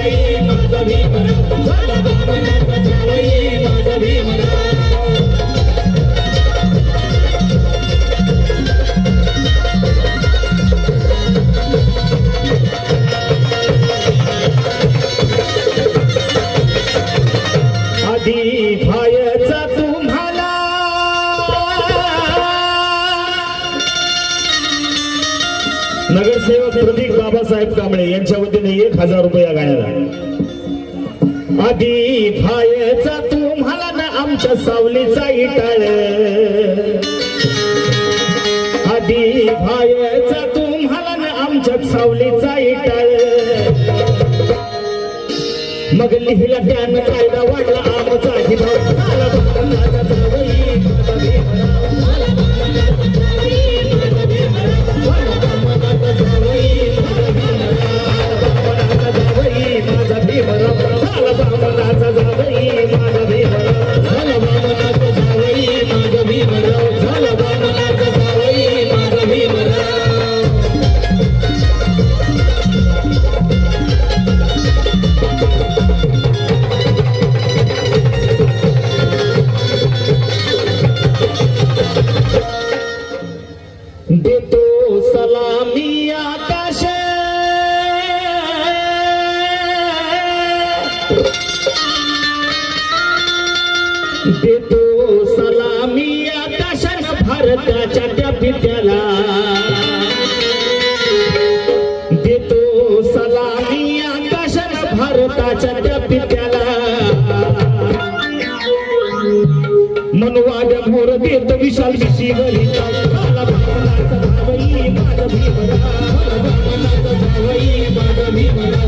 जावई माझा भीमराव झाला बामणाचा जावई माझा भीमराव आधी भायचा तुम्हाला नगरसेवक प्रदीप बाबासाहेब कांबळे यांच्या वतीने 1000 रुपये या गाण्याला आधी भायचा तुम्हाला ना आमच्या सावलीचा इटाळ आधी भायचा तुम्हाला ना आमच्या सावलीचा इटाळ मग लिहिला त्यानं कायदा वाढला आमचा हिभाव झाला बामणाचा जावई माझा भीमराव झाला बामणाचा जावई माझा भीमराव झाला बामणाचा जावई माझा भीमराव झाला बामणाचा जावई माझा भीमराव झाला बामणाचा जावई माझा भीमराव देतो सलामी आकाश देतो सलामी आकाशानं भारताच्या त्या पित्याला देतो सलामी आकाशानं भारताच्या त्या पित्याला मनवाद मोर देत विशाल शिवलिंगा झाला बामणाचा जावई माझा भीमराव झाला बामणाचा जावई माझा भीमराव झाला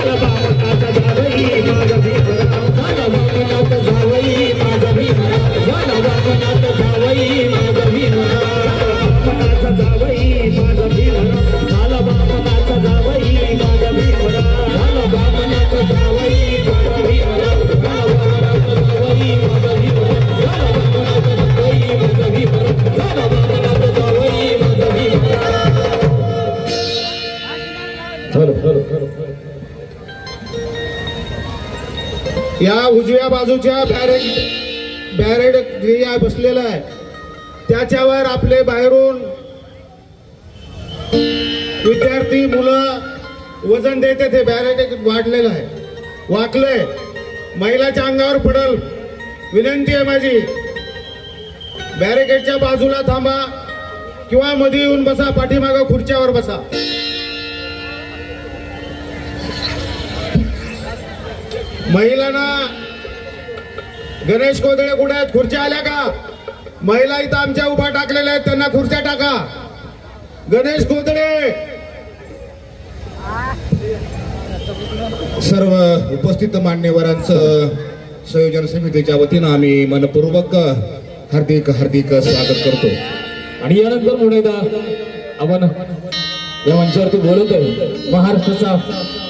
बामणाचा जावई माझा भीमराव झाला बामणाचा जावई माझा भीमराव झाला बामणाचा जावई माझा भीमराव झाला बामणाचा जावई माझा भीमराव झाला बामणाचा जावई माझा भीमराव झाला बामणाचा जावई माझा भीमराव झाला बामणाचा जावई माझा भीमराव झाला बामणाचा जावई माझा भीमराव झाला बामणाचा जावई माझा भीमराव या उजव्या बाजूच्या बॅरेड जे बसलेला आहे त्याच्यावर आपले बाहेरून विद्यार्थी मुलं वजन देते ते बॅरेड वाढलेलं आहे वाकलंय महिलाच्या अंगावर पडल विनंती आहे माझी बॅरिकेडच्या बाजूला थांबा किंवा मध्ये येऊन बसा पाठीमागं खुर्च्यावर बसा महिलांना गणेश कोदळे कुठे आहेत खुर्च्या आल्या का महिला इथं आमच्या उभा टाकलेल्या आहेत त्यांना खुर्च्या टाका गणेश कोदळे सर्व उपस्थित मान्यवरांचं संयोजन समितीच्या वतीनं आम्ही मनपूर्वक हार्दिक स्वागत करतो आणि यानंतर पुढेदा आपण या मंचावरती बोलतोय महाराष्ट्राचा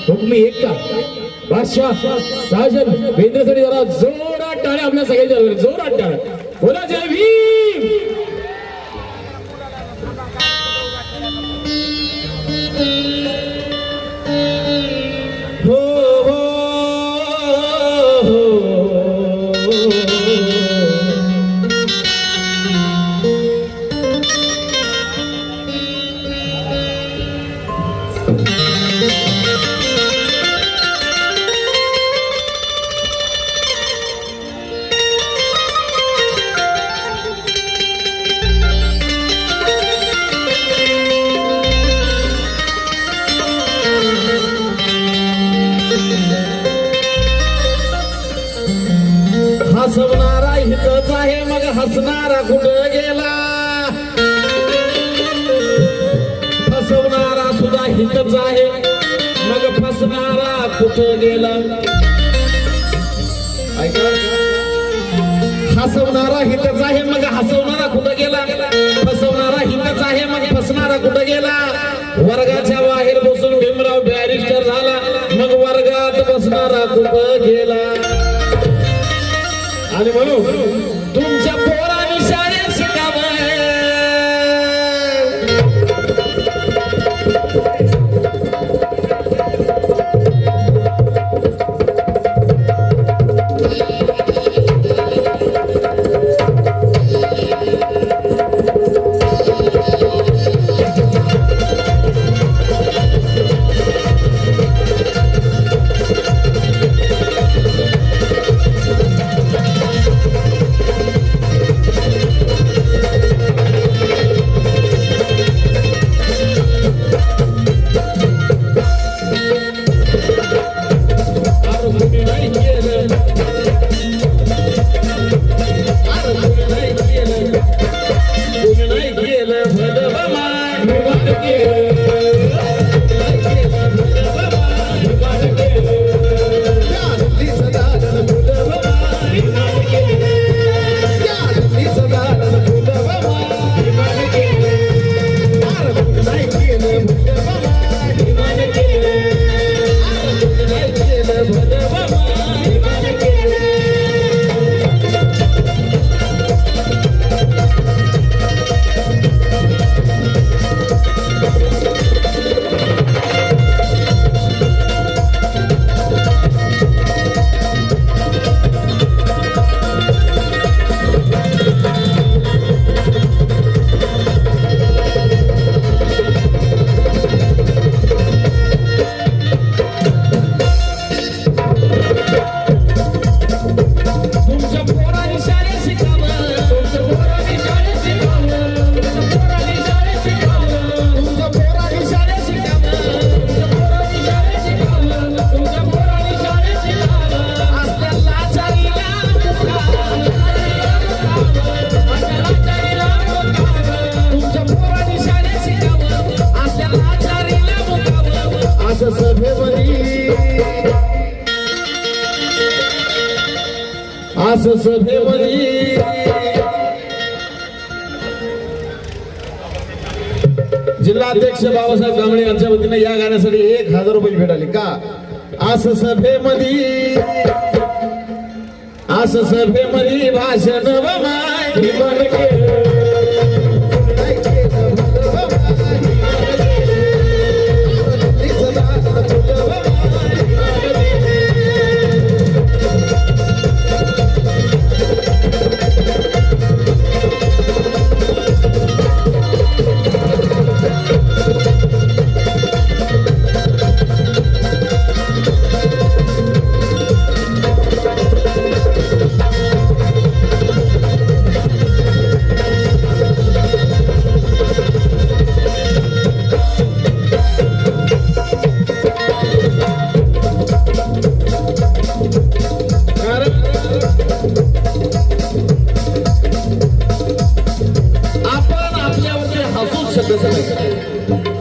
हुकमी एकटा बादशाह साजन वेंद्रसाठी जरा जोरात टाळ्या आपल्या सगळ्यांच्या जोरात टाळ्या बोला जय भीम हो हो हसवणारा हितच आहे मग हसणारा कुठं गेला फसवणारा सुद्धा हितच आहे मग फसणारा कुठं गेला हसवणारा हितच आहे मग हसवणारा कुठं गेला फसवणारा हितच आहे मग फसणारा कुठं गेला वर्गाच्या बाहेर बसून भीमराव बॅरिस्टर झाला मग वर्गात बसणारा कुठं गेला आणि म्हणून तुमच्या पोरांनी शाळेत शिकावं असं सभेमध्ये जिल्हाध्यक्ष बाबासाहेब कांबळे यांच्या वतीने या गाण्यासाठी 1000 रुपये भेटाले का असं सभेमध्ये भाषण व माहिती पण केलं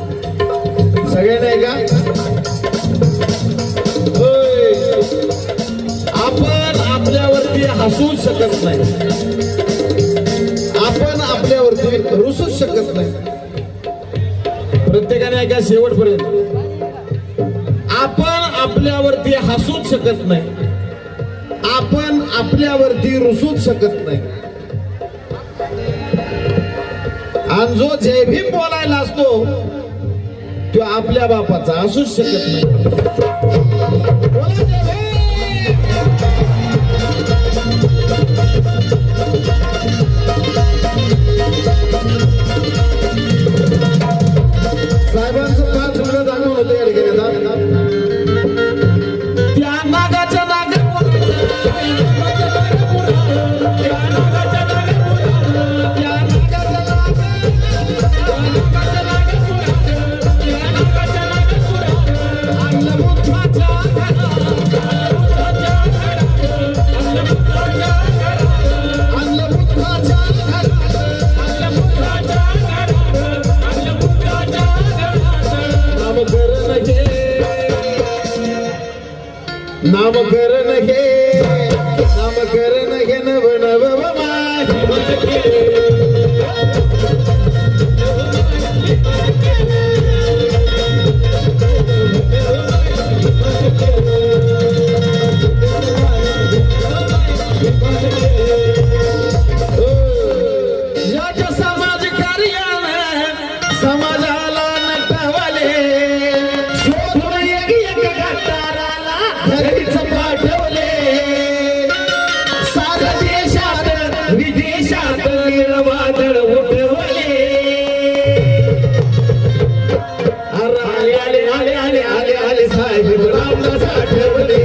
सगळे नाही का आपण आपल्यावरती हसूच शकत नाही आपण आपल्यावरती रुसूच शकत नाही प्रत्येकाने ऐका शेवटपर्यंत आपण आपल्यावरती हसूच शकत नाही आपण आपल्यावरती रुसूच शकत नाही आणि जो जय भीम बोलायला असतो तो आपल्या बापाचा असूच शकत नाही बोला जय भीम! साहेबांचं 5 मिनिटं दाखवून होतं या ठिकाणी त्या नागाच्या नामकरण घे नव नव ज्याच्या समाज कार्याने समाजाला नटवले शोधून एक गटाराला घरीच पाठवले साध देशात विदेशात नीळवादळ उठवले अरे आले आले आले आले आले साहेब रामदास आठवले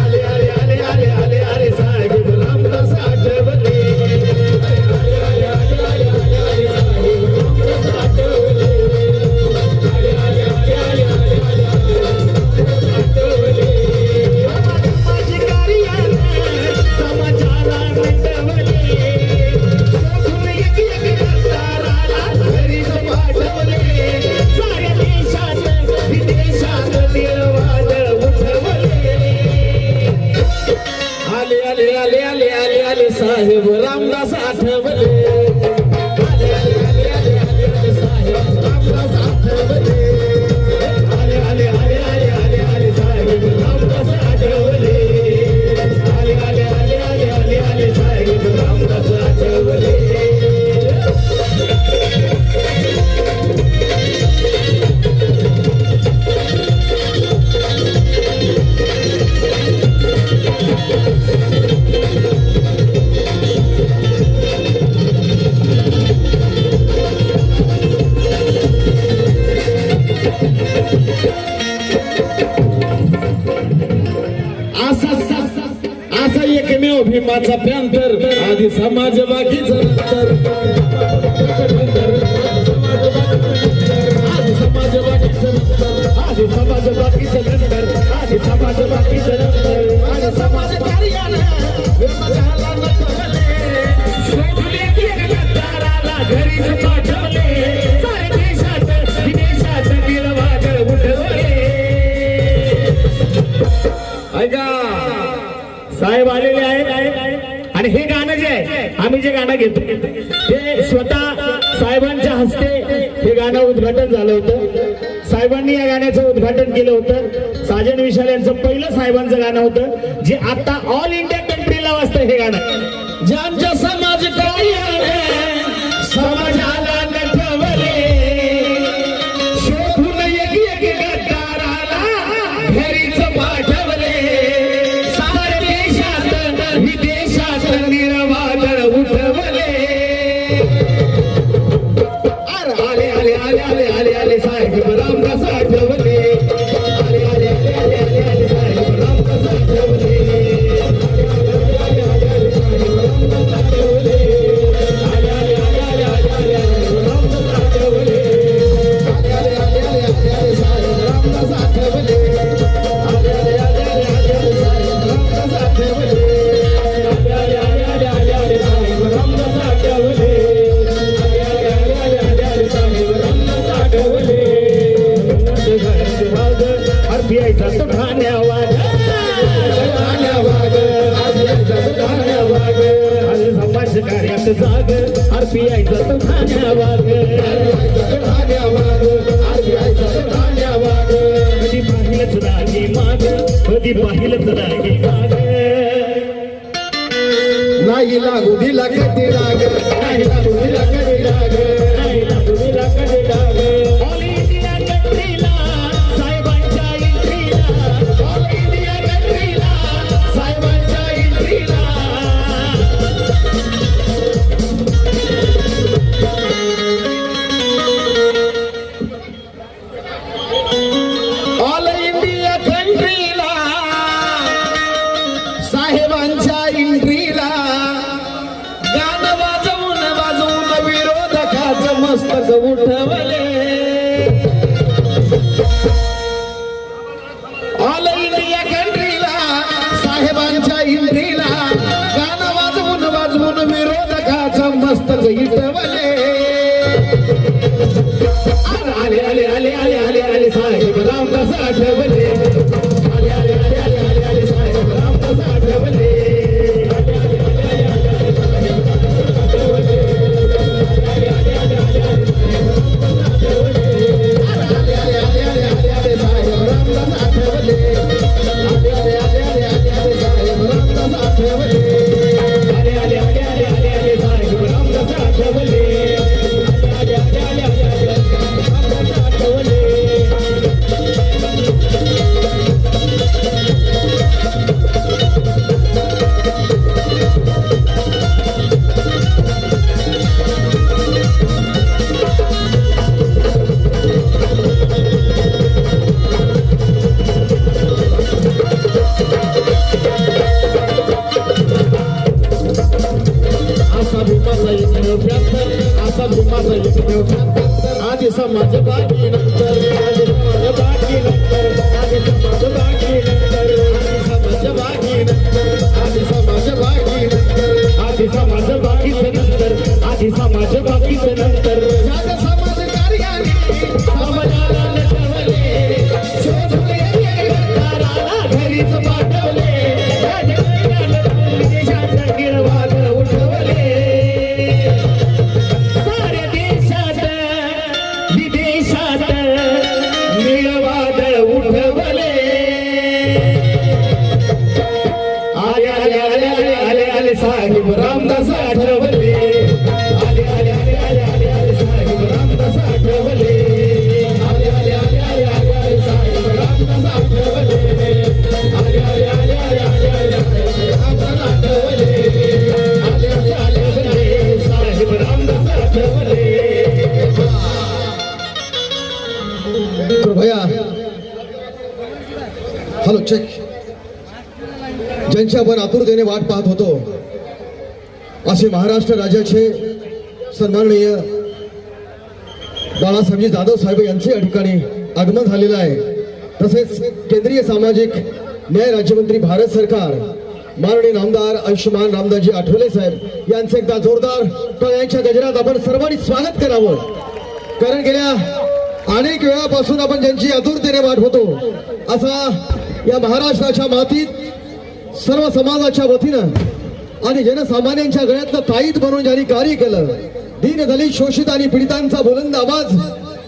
आले आले आले आले आले आले साहेब रामदास आठवले साहेब रामदास आठवले आले आले आले आले आले आले साहेब रामदास आठवले आले आले आले आले आले आले साहेब रामदास आठवले आले आले आले आले आले आले साहेब रामदास आठवले असा एकमेव भीमाचा पॅन्थर आधी समाज बाकीच नंतर आधी समाज बाकीच नंतर आधी समाज बाकीच नंतर आधी समाज बाकीच नंतर आधी समाज कार्याला विमानाला नटवले शोधले की गटाराला घरीच पाठवले सारे देशात विदेशात नीळवादळ उठवले ऐका साहेब आलेले आहेत गाणं घेतो ते स्वतः साहेबांच्या हस्ते हे गाणं उद्घाटन झालं होतं. साहेबांनी या गाण्याचं उद्घाटन केलं होतं. साजन विशाल यांचं पहिलं साहेबांचं गाणं होतं जे आता ऑल इंडिया कंट्रीला वाजतं हे गाणं. ज्यांच्या समाज समाजाला नटवले शोधून एक गद्दाराला घरीच पाठवले सारे देशात विदेशात निर्वादळ उठवले. आले आले आले आले आले आले साहेब रामदास आठवले. आले आले आले आले आले आले साहेब रामदास आठवले. कार्यात जाग आरपीआयचा तो ठाण्यावाग कधी पाहिलंच रागी माग कधी पाहिलंच रागी माग नाही लागू दिला कधी राग नाही लागू दिला कधी राग नाही लागू दिला कधी राग. ऑल इंडिया कंट्रीला साहेबांच्या एंट्रीला ऑल इंडिया कंट्रीला साहेबांच्या एंट्रीला ऑल इंडिया कंट्रीला साहेबांच्या एंट्रीला गाणं वाजवून वाजवून विरोधकाचं मस्तक उठवले. ऑल इंडिया कंट्रीला साहेबांच्या एंट्रीला गाणं वाजवून वाजवून विरोधकाचं मस्तक उठवले. आले आले आले आले आले आले साहेब रामदास आठवले. आले आले आले आले आले आले साहेब रामदास आठवले. आधी समाज बाकी नंतर आधी समाज बाकी नंतर आधी समाज बाकी नंतर आधी समाज बाकी नंतर आधी समाज बाकी नंतर आधी समाज बाकीच नंतर आधी समाज बाकीच नंतर ज्या समाज कार्याने समाजाला नटवले शोधून गद्दाराला घरीच पाठवले देशाचा निर्वाद उठवले. साऱ्या देशात विदेशात निर्वाद उठवले. आले आले आले आले आले आले साहेब रामदास आठवले. आले आले आले आले आले आले साहेब रामदास आठवले. आले आले आले आले आले आले साहेब रामदास आठवले. आले आले आले आले आले आले साहेब रामदास आठवले. आले आले आले आले साहेब रामदास आठवले. भैया हॅलो चेक. ज्यांची आपण आतुरतेने वाट पाहत होतो असे महाराष्ट्र राज्याचे सन्माननीय बाळासाहेबजी जाधव साहेब यांचे या ठिकाणी आगमन झालेलं आहे. तसेच केंद्रीय सामाजिक न्याय राज्यमंत्री भारत सरकार माननीय नामदार आयुष्यमान रामदासजी आठवले साहेब यांचे एकदा जोरदार टाळ्यांच्या गजरात आपण सर्वांनी स्वागत करावं. कारण गेल्या अनेक वेळापासून आपण ज्यांची आतुरतेने वाट होतो असा या महाराष्ट्राच्या मातीत सर्व समाजाच्या वतीनं आणि जनसामान्यांच्या गळ्यातलं ताईत बनवून ज्यांनी कार्य केलं, दीन दलित शोषित आणि पीडितांचा बुलंद आवाज,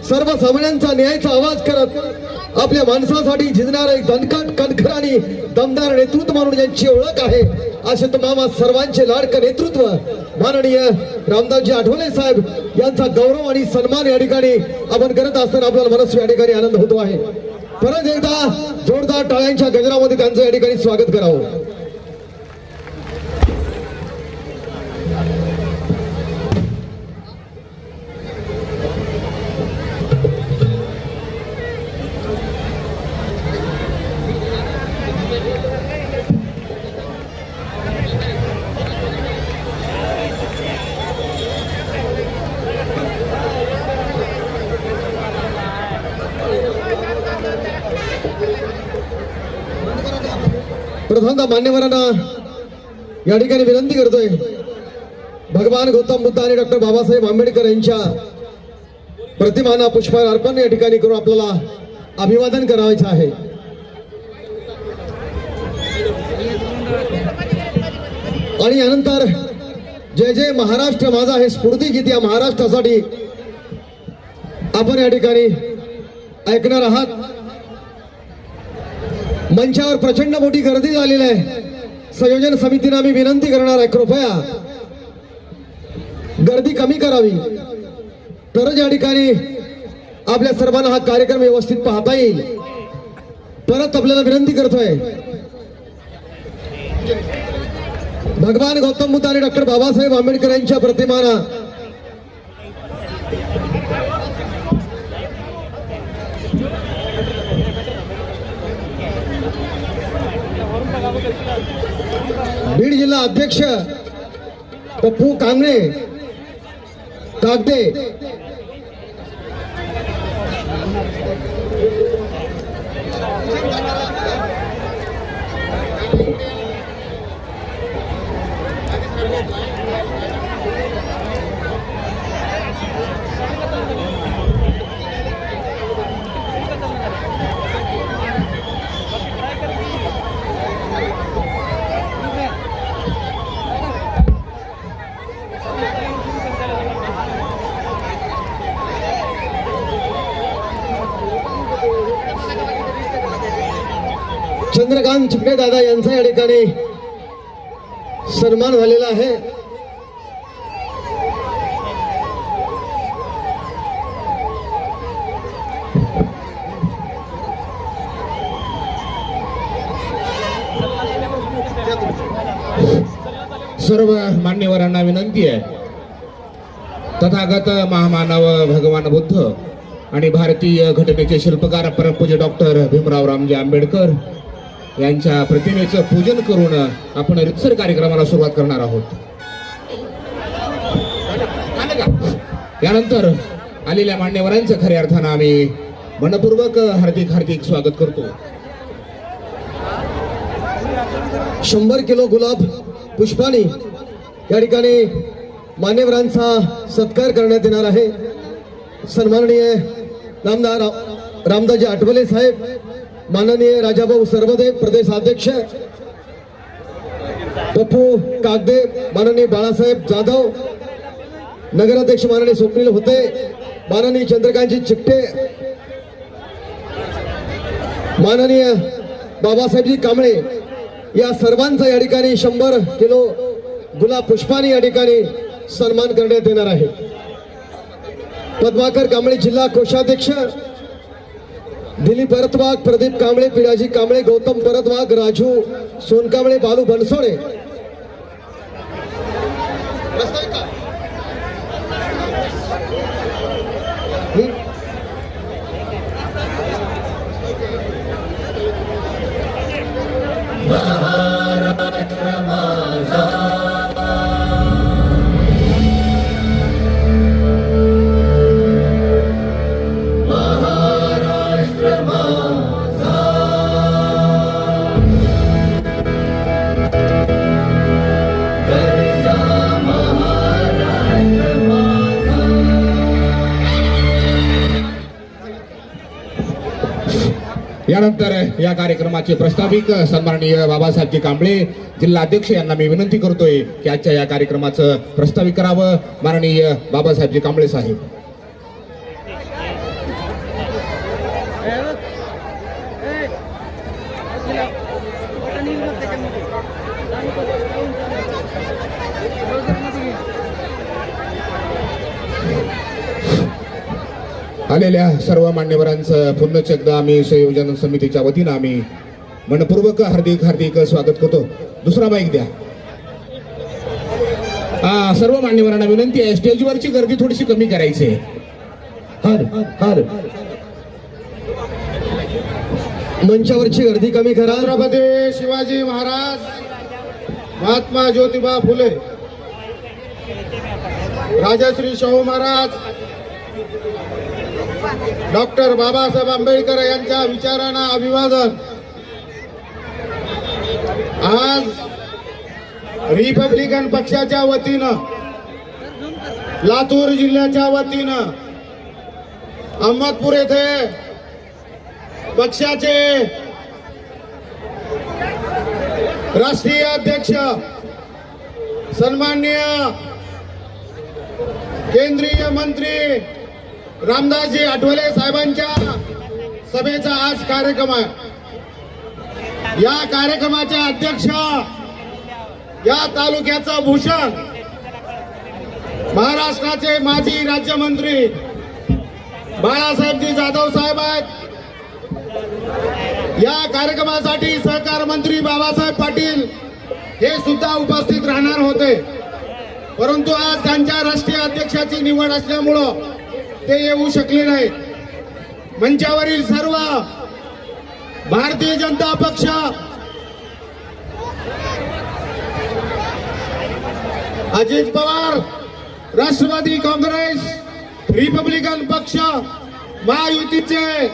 सर्वसामान्यांचा न्यायाचा आवाज करत आपल्या माणसासाठी झिजणारं एक दणकट कणखर आणि दमदार नेतृत्व म्हणून ज्यांची ओळख आहे, असे तमाम सर्वांचे लाडकं नेतृत्व माननीय रामदासजी आठवले साहेब यांचा गौरव आणि सन्मान या ठिकाणी आपण करत असताना आपल्याला मनस्वी या ठिकाणी आनंद होतो आहे. परत एकदा जोरदार टाळ्यांच्या गजरामध्ये त्यांचं या ठिकाणी स्वागत करावं. प्रथमतः मान्यवरांना या ठिकाणी विनंती करतोय, भगवान गौतम बुद्ध आणि डॉक्टर बाबासाहेब आंबेडकर यांच्या प्रतिमांना पुष्पहार अर्पण या ठिकाणी करून आपल्याला अभिवादन करायचं आहे. आणि यानंतर जय जय महाराष्ट्र माझा हे स्फूर्तिगीत या महाराष्ट्रासाठी आपण या ठिकाणी ऐकणार आहात. मंचावर प्रचंड मोठी गर्दी झालेली आहे. संयोजन समितीने मी विनंती करणार आहे, कृपया गर्दी कमी करावी, तरच या ठिकाणी आपल्या सर्वांना हा कार्यक्रम व्यवस्थित पाहता येईल. परत आपल्याला विनंती करतोय, भगवान गौतम बुद्ध आणि डॉक्टर बाबासाहेब आंबेडकर यांच्या प्रतिमांना बीड जिल्हा अध्यक्ष पप्पू कांगणे कागदे, चंद्रकांत चिकणे दादा यांचा या ठिकाणी सन्मान झालेला आहे. सर्व मान्यवरांना विनंती आहे, तथागत महामानव भगवान बुद्ध आणि भारतीय घटनेचे शिल्पकार परमपूज्य डॉक्टर भीमराव रामजी आंबेडकर यांच्या प्रतिमेचं पूजन करून आपण रितसर कार्यक्रमाला सुरुवात करणार आहोत. यानंतर आलेल्या मान्यवरांचं खऱ्या अर्थानं आम्ही मनपूर्वक हार्दिक हार्दिक स्वागत करतो. 100 किलो गुलाब पुष्पाने या ठिकाणी मान्यवरांचा सत्कार करण्यात येणार आहे. सन्माननीय नामदार रामदासजी आठवले साहेब, माननीय राजाभाऊ सर्वदेव प्रदेशाध्यक्ष, पप्पू कागदे, माननीय बाळासाहेब जाधव, नगराध्यक्ष माननीय स्वप्नील होते, माननीय चंद्रकांतजी चिकटे, माननीय बाबासाहेबजी कांबळे, या सर्वांचा या ठिकाणी 100 किलो गुलाब पुष्पाने या ठिकाणी सन्मान करण्यात येणार आहे. पद्माकर कांबळे जिल्हा कोषाध्यक्ष, दिलीप परतवाग, प्रदीप कांबळे, पिराजी कांबळे, गौतम परतवाग, राजू सोनकांबळे, बालू बनसोडे. यानंतर या कार्यक्रमाचे प्रस्ताविक सन्माननीय बाबासाहेबजी कांबळे जिल्हा अध्यक्ष यांना मी विनंती करतोय की आजच्या या कार्यक्रमाचं प्रस्ताविक करावं. माननीय बाबासाहेबजी कांबळे साहेब. आलेल्या सर्व मान्यवरांचं पुन्हा एकदा आम्ही संयोजन समितीच्या वतीनं आम्ही मनपूर्वक हार्दिक स्वागत करतो. दुसरा माईक द्या. सर्व मान्यवरांना विनंती आहे, स्टेजवरची गर्दी थोडीशी कमी करायची आहे. हर हर मंचावरची गर्दी कमी करा. छत्रपती शिवाजी महाराज, महात्मा ज्योतिबा फुले, राजश्री शाहू महाराज, डॉक्टर बाबासाहेब आंबेडकर यांच्या विचारांना अभिवादन. आज रिपब्लिकन पक्षाच्या वतीनं, लातूर जिल्ह्याच्या वतीनं अहमदपूर येथे पक्षाचे राष्ट्रीय अध्यक्ष सन्माननीय केंद्रीय मंत्री रामदासजी आठवले साहेबांच्या सभेचा आज कार्यक्रम आहे. या कार्यक्रमाचे अध्यक्ष, या तालुक्याचा भूषण, महाराष्ट्राचे माजी राज्यमंत्री बाळासाहेबजी जाधव साहेब आहेत. या कार्यक्रमासाठी सहकार मंत्री बाबासाहेब पाटील हे सुद्धा उपस्थित राहणार होते, परंतु आज त्यांच्या राष्ट्रीय अध्यक्षाची निवड असल्यामुळं ते येऊ शकले नाहीत. मंचावरील सर्व भारतीय जनता पक्ष, अजित पवार, राष्ट्रवादी काँग्रेस, रिपब्लिकन पक्ष, महायुतीचे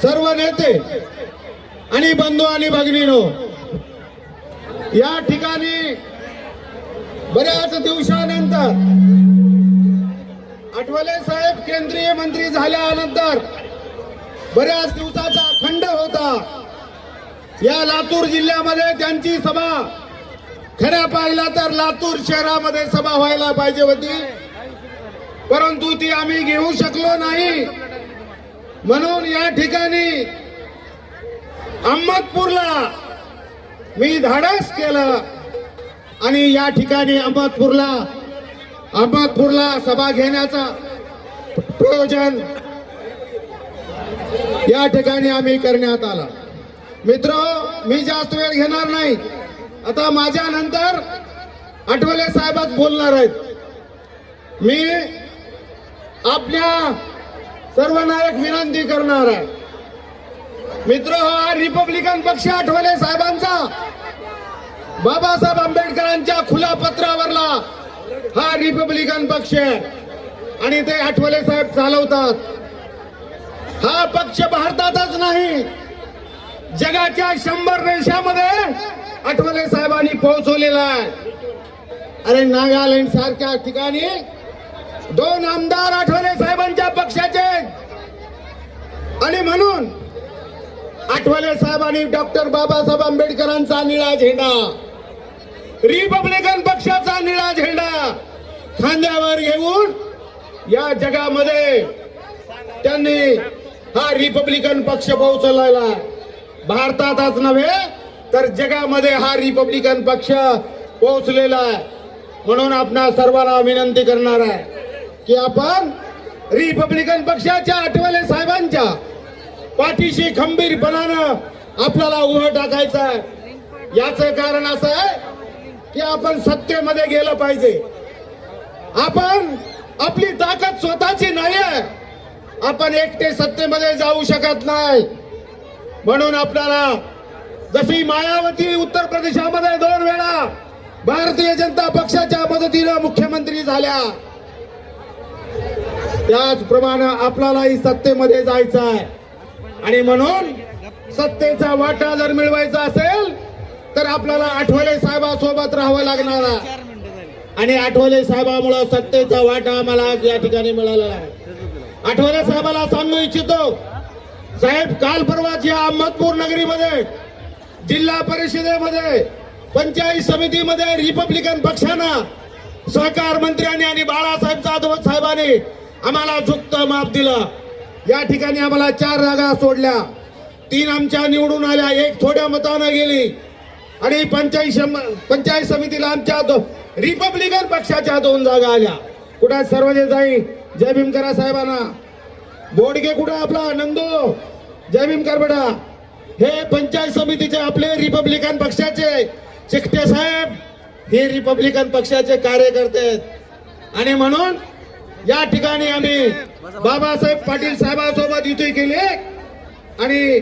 सर्व नेते आणि बंधू आणि भगिनीनो, या ठिकाणी बऱ्याच दिवसानंतर आठवले साहेब केंद्रीय मंत्री झाल्यानंतर बऱ्याच दिवसाचा खंड होता. या लातूर जिल्ह्यामध्ये त्यांची सभा खऱ्या पाहिला तर लातूर शहरामध्ये सभा व्हायला पाहिजे होती, परंतु ती आम्ही घेऊ शकलो नाही. म्हणून या ठिकाणी अहमदपूरला मी धाडस केलं आणि या ठिकाणी अहमदपूरला सभा घेण्याचा प्रयोजन या ठिकाणी आम्ही करण्यात आला. मित्र, मी जास्त वेळ घेणार नाही. आता माझ्या नंतर आठवले साहेबच बोलणार आहेत. मी आपल्या सर्वांना एक विनंती करणार आहे. मित्र, हा रिपब्लिकन पक्ष आठवले साहेबांचा, बाबासाहेब आंबेडकरांच्या खुल्या पत्रावरला हा रिपब्लिकन पक्ष आहे आणि ते आठवले साहेब चालवतात. हा पक्ष भारतातच नाही, जगाच्या 100 देशामध्ये आठवले साहेबांनी पोहोचवलेला आहे. अरे, नागालँड सारख्या ठिकाणी 2 आमदार आठवले साहेबांच्या पक्षाचे, आणि म्हणून आठवले साहेबांनी डॉक्टर बाबासाहेब आंबेडकरांचा निळा झेंडा, रिपब्लिकन पक्षाचा निळा झेंडा खांद्यावर घेऊन या जगामध्ये त्यांनी हा रिपब्लिकन पक्ष पोहोचवलेला आहे. भारतातच नव्हे तर जगामध्ये हा रिपब्लिकन पक्ष पोहोचलेला आहे. म्हणून आपणा सर्वांना विनंती करणार आहे की आपण रिपब्लिकन पक्षाच्या आठवले साहेबांच्या पाठीशी खंबीरपणानं आपल्याला उभं टाकायचं आहे. याचं कारण असं आहे की आपण सत्तेमध्ये गेलं पाहिजे. आपण आपली ताकद स्वतःची नाही आहे, आपण एकटे सत्तेमध्ये जाऊ शकत नाही. म्हणून आपल्याला, जशी मायावती उत्तर प्रदेशामध्ये 2 वेळा भारतीय जनता पक्षाच्या मदतीनं मुख्यमंत्री झाल्या, त्याचप्रमाणे आपल्यालाही सत्तेमध्ये जायचं आहे. आणि म्हणून सत्तेचा वाटा जर मिळवायचा असेल तर आपल्याला आठवले साहेबांसोबत राहावं लागणार आहे. आणि आठवले साहेबांमुळे सत्तेचा वाटा आम्हाला या ठिकाणी मिळालेला आहे. आठवले साहेबांना सांगू इच्छितो साहेब काल परवाच या अहमदपूर नगरीमध्ये जिल्हा परिषदेमध्ये पंचायत समितीमध्ये रिपब्लिकन पक्षानं सहकार मंत्र्यांनी आणि बाळासाहेब जाधव साहेबांनी आम्हाला झुकत माप दिलं. या ठिकाणी आम्हाला 4 जागा सोडल्या, 3 आमच्या निवडून आल्या, 1 थोड्या मतानं गेली आणि पंचायत समितीला आमच्या रिपब्लिकन पक्षाच्या 2 जागा आल्या. कुठे सर्वजय जाई जय भीम करा साहेबांना. बोडगे कुठे आपला नंदू जय भीम कर बेटा. हे पंचायत समितीचे आपले रिपब्लिकन पक्षाचे चिकटे साहेब हे रिपब्लिकन पक्षाचे कार्यकर्ते आहेत. आणि म्हणून या ठिकाणी आम्ही बाबासाहेब पाटील साहेबांसोबत युती केली आणि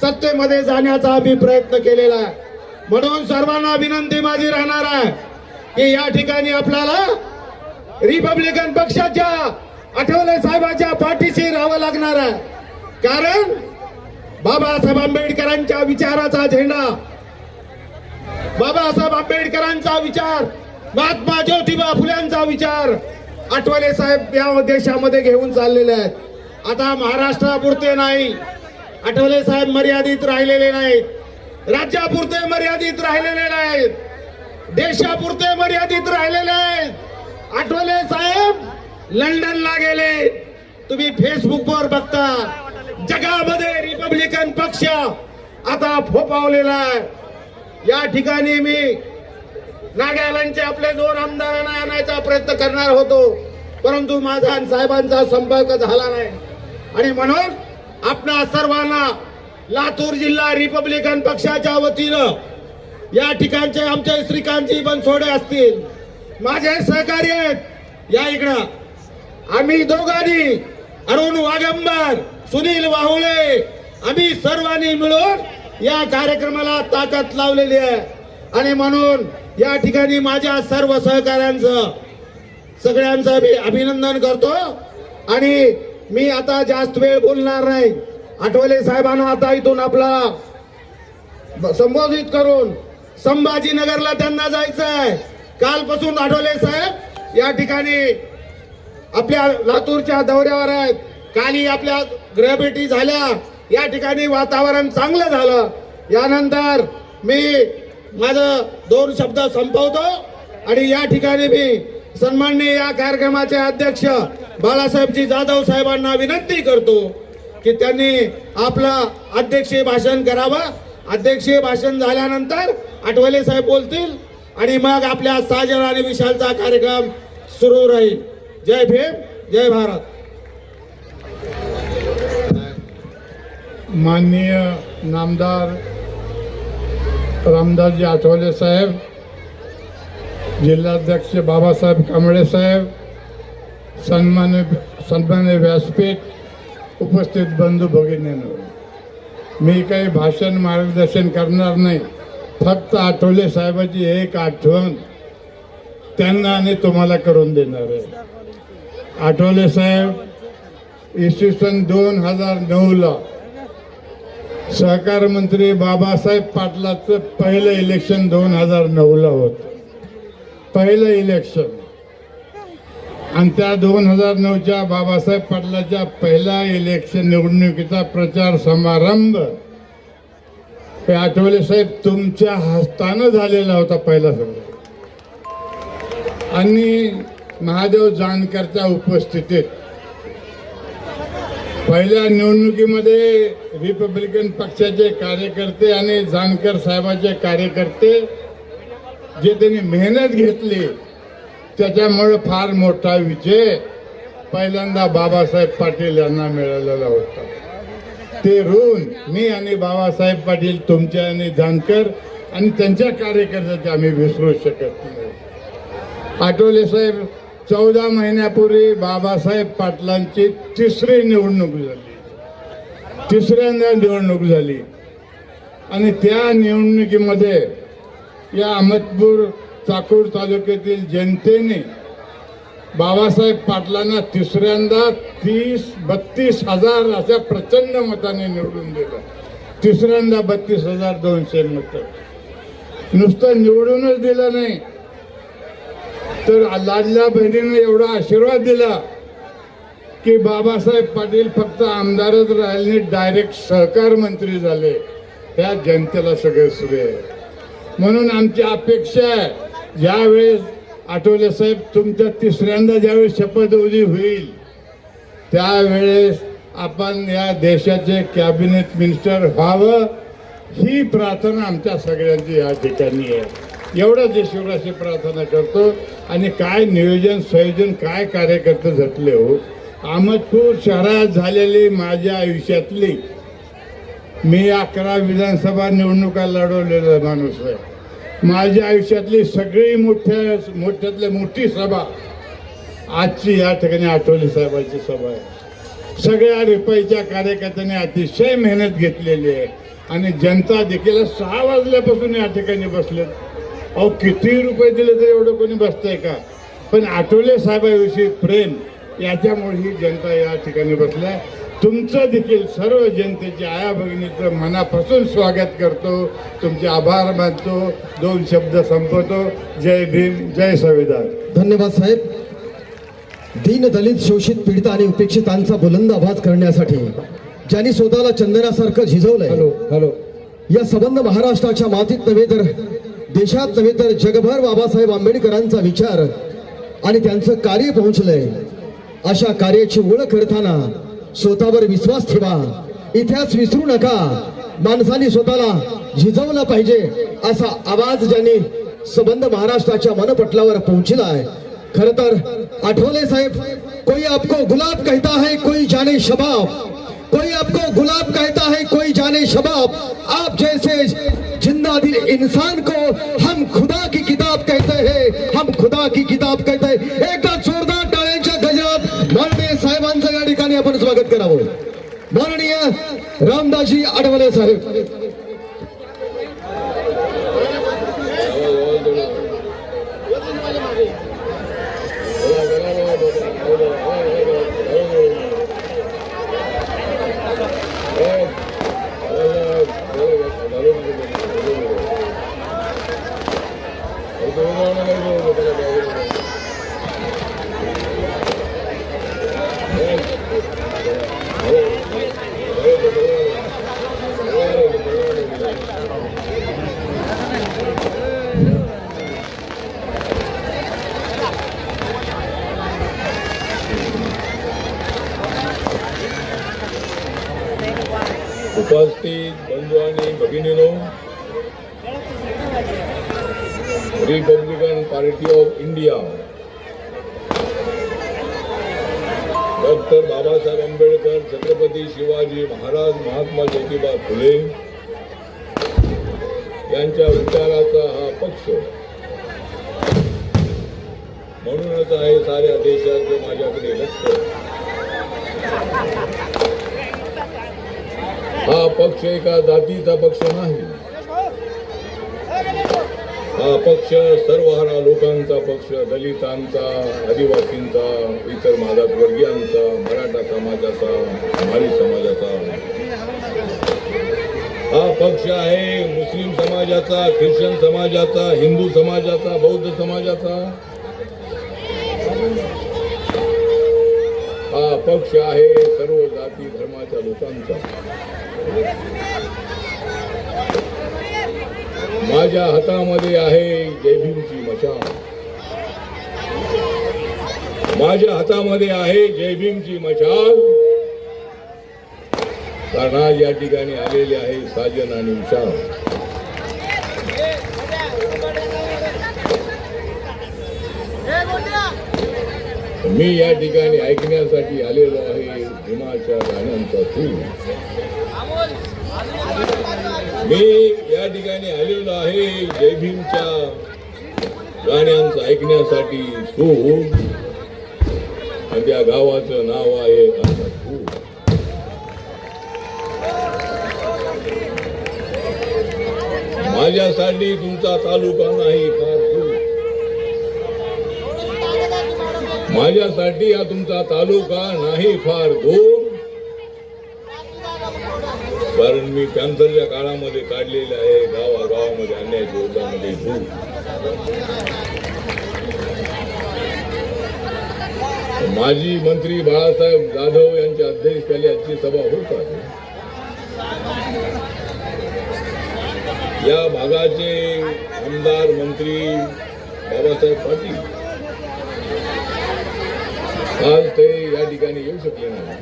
सत्तेमध्ये जाण्याचा आम्ही प्रयत्न केलेला आहे. म्हणून सर्वांना विनंती माझी राहणार आहे की या ठिकाणी आपल्याला रिपब्लिकन पक्षाच्या आठवले साहेबांच्या पाठीशी राहावं लागणार आहे. कारण बाबासाहेब आंबेडकरांच्या विचाराचा झेंडा, बाबासाहेब आंबेडकरांचा विचार, महात्मा ज्योतिबा फुल्यांचा विचार आठवले साहेब या देशामध्ये घेऊन चाललेले आहेत. आता महाराष्ट्रापुरते नाही, आठवले साहेब मर्यादित राहिलेले नाहीत, राज्यापुरते मर्यादित राहिलेले नाहीत, देशापुरते मर्यादित राहिलेले आहेत. आठवले साहेब लंडनला गेले. तुम्ही फेसबुकवर बघता जगामध्ये रिपब्लिकन पक्ष आता फोपावलेला आहे. या ठिकाणी मी नागालँडचे आपले 2 आमदारांना आणायचा प्रयत्न करणार होतो, परंतु माझा आणि साहेबांचा संपर्क झाला नाही. आणि म्हणून आपणा सर्वांना लातूर जिल्हा रिपब्लिकन पक्षाच्या वतीनं या ठिकाणचे आमचे श्रीकांतजी बनसोडे असतील, माझे सहकारी आहेत, या इकडं आम्ही दोघांनी अरुण वागंबर, सुनील वाहुळे, आम्ही सर्वांनी मिळून या कार्यक्रमाला ताकद लावलेली आहे. आणि म्हणून या ठिकाणी माझ्या सर्व सहकाऱ्यांचं सगळ्यांचं मी अभिनंदन करतो. आणि मी आता जास्त वेळ बोलणार नाही. आठवले साहेबांना आता इथून आपला संबोधित करून संभाजीनगरला त्यांना जायचं आहे. कालपासून आठवले साहेब या ठिकाणी आपल्या लातूरच्या दौऱ्यावर आहेत. काली आपल्या गृहभेटी झाल्या, या ठिकाणी वातावरण चांगलं झालं. यानंतर मी माझं 2 शब्द संपवतो आणि या ठिकाणी मी सन्माननीय या कार्यक्रमाचे अध्यक्ष बाळासाहेबजी जाधव साहेबांना विनंती करतो की त्यांनी आपलं अध्यक्षीय भाषण करावं. अध्यक्षीय भाषण झाल्यानंतर आठवले साहेब बोलतील आणि मग आपल्या साजन आणि विशालचा कार्यक्रम सुरू राहील. जय भीम, जय भारत. माननीय नामदार रामदासजी आठवले साहेब, जिल्हाध्यक्ष बाबासाहेब कांबळे साहेब, सन्मान्य व्यासपीठ, उपस्थित बंधू भगिनींनो, मी काही भाषण मार्गदर्शन करणार नाही. फक्त आठवले साहेबाची एक आठवण त्यांना आणि तुम्हाला करून देणार आहे. आठवले साहेब इसवी सन 2009ला सहकार मंत्री बाबासाहेब पाटलाचं पहिलं इलेक्शन 2009ला होतं. पहिलं इलेक्शन. आणि त्या 2009च्या बाबासाहेब पाटलाच्या पहिल्या इलेक्शन निवडणुकीचा प्रचार समारंभ हे आठवले साहेब तुमच्या हस्तानं झालेला होता पहिला सगळं. आणि महादेव जानकरच्या उपस्थितीत पहिल्या निवडणुकीमध्ये रिपब्लिकन पक्षाचे कार्यकर्ते आणि जानकर साहेबांचे कार्यकर्ते जे त्यांनी मेहनत घेतली त्याच्यामुळे फार मोठा विजय पहिल्यांदा बाबासाहेब पाटील यांना मिळालेला होता. ते ऋण मी आणि बाबासाहेब पाटील तुमच्या आणि जानकर आणि त्यांच्या कार्यकर्त्याचे आम्ही विसरू शकत नाही. आठवले साहेब 14 महिन्यापूर्वी बाबासाहेब पाटलांची तिसरी निवडणूक झाली. तिसऱ्यांदा निवडणूक झाली आणि त्या निवडणुकीमध्ये या अहमदपूर चाकूर तालुक्यातील जनतेने बाबासाहेब पाटलांना तिसऱ्यांदा 32 हजार अशा प्रचंड मताने निवडून दिलं. तिसऱ्यांदा 32,200 मतं. नुसतं निवडूनच दिलं नाही तर लाडल्या बहिणीने एवढा आशीर्वाद दिला की बाबासाहेब पाटील फक्त आमदारच राहिले, डायरेक्ट सहकार मंत्री झाले, त्या जनतेला सगळे सुरे आहे. म्हणून आमची अपेक्षा आहे, ज्यावेळेस आठवले साहेब तुमच्या तिसऱ्यांदा ज्यावेळेस शपथविधी होईल त्यावेळेस आपण या देशाचे कॅबिनेट मिनिस्टर व्हावं, ही प्रार्थना आमच्या सगळ्यांची या ठिकाणी आहे. एवढंच ईश्वराशी प्रार्थना करतो. आणि काय नियोजन संयोजन, काय कार्यकर्ते झटले हो. अहमदपूर शहरात झालेली माझ्या आयुष्यातली, मी 11 विधानसभा निवडणुका लढवलेला माणूस आहे. माझ्या आयुष्यातली सगळी मोठ्यातली मोठी सभा आजची या ठिकाणी आठवले साहेबांची सभा आहे. सगळ्या रिपाईच्या कार्यकर्त्यांनी अतिशय मेहनत घेतलेली आहे आणि जनता देखील 6 वाजल्यापासून या ठिकाणी बसलेत. अहो किती रुपये दिले तर एवढं कोणी बसतंय का. पण आठवले साहेबांविषयी प्रेम, याच्यामुळे ही जनता या ठिकाणी बसलाय. तुमचं देखील सर्व जनतेचे आया भगिनीचं मनापासून स्वागत करतो, तुमचे आभार मानतो. 2 शब्द संपवतो. जय भीम, जय संविधान. धन्यवाद साहेब. दीन दलित शोषित पीडित आणि उपेक्षितांचा बुलंद आवाज करण्यासाठी ज्यांनी स्वतःला चंदनासारखं झिजवलंय, या संबंध महाराष्ट्राच्या मातीत नव्हे तर देशात नव्हे तर जगभर बाबासाहेब आंबेडकरांचा विचार आणि त्यांचं कार्य पोहोचलंय. अशा कार्याची ओळख करताना स्वतःवर विश्वास ठेवा, इतिहास विसरू नका. माणसांनी स्वतःला झिजवलं पाहिजे असा आवाज ज्यांनी संबंध महाराष्ट्राच्या मनपटलावर पोहोचलाय. खर तर आठवले साहेब, कोई आपको गुलाब कहता है कोई जाने शबाब, कोई आपको गुलाब कहता है कोई जाने शबाब, आप जैसे जिंदा दिल इंसान को हम खुदा की किताब कहते हैं, हम खुदा की किताब कहते हैं. एकदा जोरदार टाळ्यांच्या गजरात माननीय साहेबांचं या ठिकाणी आपण स्वागत करावं. माननीय रामदासजी आठवले साहेब. उपस्थित बंधू आणि भगिनीनो, republican party of India doctor Babasaheb Ambedkar, Chhatrapati Shivaji Maharaj, Mahatma Jyotiba Phule यांच्या विचाराचा हा पक्ष. म्हणूनच आहे साऱ्या देशाचं माझ्याकडे लक्ष. हा पक्ष एका जातीचा पक्ष नाही, हा पक्ष सर्वहारा लोकांचा पक्ष, दलितांचा, आदिवासींचा, इतर मागासवर्गीयांचा, मराठा समाजाचा, माळी समाजाचा. हा पक्ष आहे मुस्लिम समाजाचा, ख्रिश्चन समाजाचा, हिंदू समाजाचा, बौद्ध समाजाचा. हा पक्ष आहे सर्व जाती धर्माच्या लोकांचा. माझ्या हातामध्ये आहे जय भीमची मशाल, माझ्या हातामध्ये आहे जय भीमची मशाल. कारण आज या ठिकाणी आलेले आहे साजन आणि विशाल. मी या ठिकाणी ऐकण्यासाठी आलेलो आहे भीमाच्या गाण्यांचा सूर. मी या ठिकाणी आलेलो आहे जय भीमच्या गाण्यांचं ऐकण्यासाठी. सूर आणि त्या गावाचं नाव आहे अहमदपूर. माझ्यासाठी तुमचा तालुका नाही फार दूर, माझ्यासाठी हा तुमचा तालुका नाही फार दूर. कारण मी कॅन्सरच्या काळामध्ये काढलेले आहे गावागावामध्ये आणण्याच्या युद्धामध्ये दूर. माजी मंत्री बाळासाहेब जाधव यांच्या अध्यक्षतेखाली आजची सभा होत आहे. या भागाचे आमदार मंत्री बाबासाहेब पाटील आज ते या ठिकाणी येऊ शकले नाही.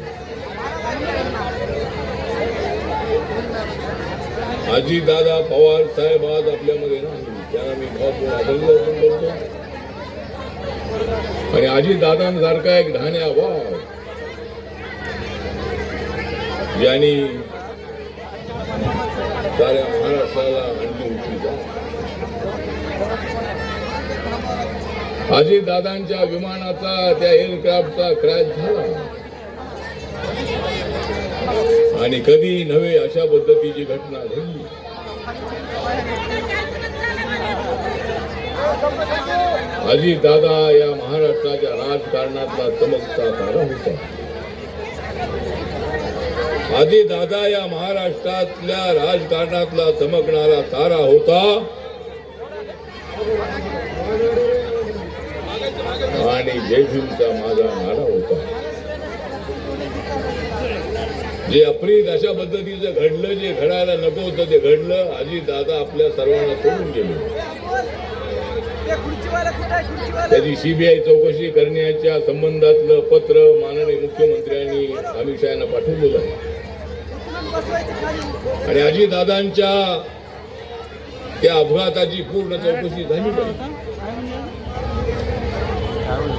अजितदादा पवार साहेब आज आपल्यामध्ये नाही, त्यांना मी भावपूर्ण अभिनंदन करतो. आणि अजितदादांसारखा एक ढाण्या वाघ ज्यांनी साऱ्या महाराष्ट्राला अंडी उठली. अजितदादांच्या विमानाचा त्या एअरक्राफ्टचा क्रॅश झाला आणि कधी नव्हे अशा पद्धतीची घटना घडली. अजितदादा या महाराष्ट्राच्या राजकारणातला चमकता तारा होता. अजितदादा या महाराष्ट्रातल्या राजकारणातला चमकणारा तारा होता आणि जय भीमचा माझा नारा होता. जे अप्रित अशा पद्धतीचं घडलं, जे घडायला नको होतं ते घडलं. अजितदादा आपल्या सर्वांना सोडून गेले. त्याची सीबीआय चौकशी करण्याच्या संबंधातलं पत्र माननीय मुख्यमंत्र्यांनी अमित शहा यांना पाठवलेलं आहे. आणि अजितदादांच्या त्या अपघाताची पूर्ण चौकशी झाली पाहिजे.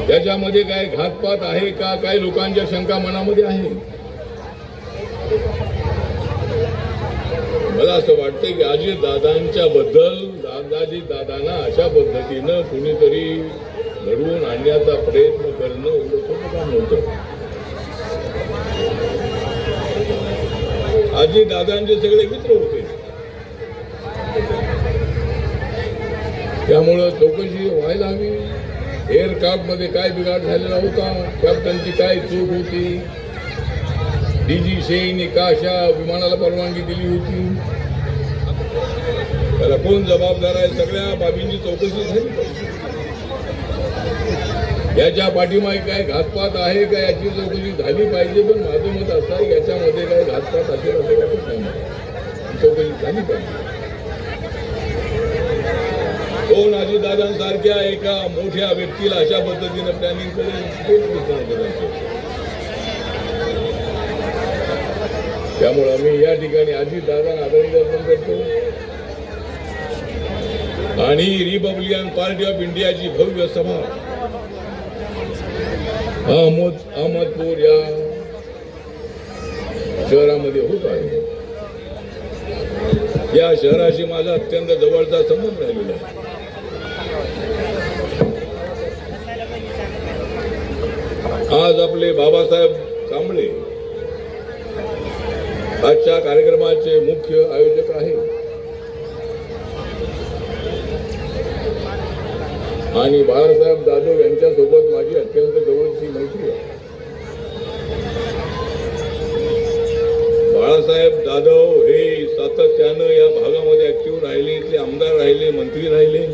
त्याच्यामध्ये काय घातपात आहे का, काय लोकांच्या शंका मनामध्ये आहे. मला असं वाटतं की अजितदादांच्या बद्दल अजितदादांना अशा पद्धतीनं कुणीतरी घडवून आणण्याचा प्रयत्न करणं एवढं सोपं काम नव्हतं. अजितदादांचे सगळे मित्र होते, त्यामुळं चौकशी व्हायला हवी. एअरक्राफ्ट मध्ये काय बिघाड झालेला होता, कॅप्टनची काय चूक होती, डीजी शेईने का अशा विमानाला परवानगी दिली होती, त्याला कोण जबाबदार आहे, सगळ्या बाबींची चौकशी झाली पाहिजे. याच्या पाठीमागे काय घातपात आहे का याची चौकशी झाली पाहिजे. पण माझं मत असं आहे याच्यामध्ये काय घातपात असेल असं वाटत नाही, चौकशी झाली पाहिजे. कोण अजितदादांसारख्या एका मोठ्या व्यक्तीला अशा पद्धतीनं प्लॅनिंग करेल. त्यामुळे आम्ही या ठिकाणी अजितदादांना आदरांजली अर्पण करतो आणि रिपब्लिकन पार्टी ऑफ इंडियाची भव्य सभा अहमदपूर या शहरामध्ये होत आहे. या शहराशी माझा अत्यंत जवळचा संबंध राहिलेला आहे. आज आपले बाबासाहेब कांबळे आजच्या कार्यक्रमाचे मुख्य आयोजक आहेत आणि बाळासाहेब जाधव यांच्यासोबत माझी अत्यंत जवळची मैत्री आहे. बाळासाहेब जाधव हे सातत्यानं या भागामध्ये ऍक्टिव्ह राहिले, इथले आमदार राहिले, मंत्री राहिले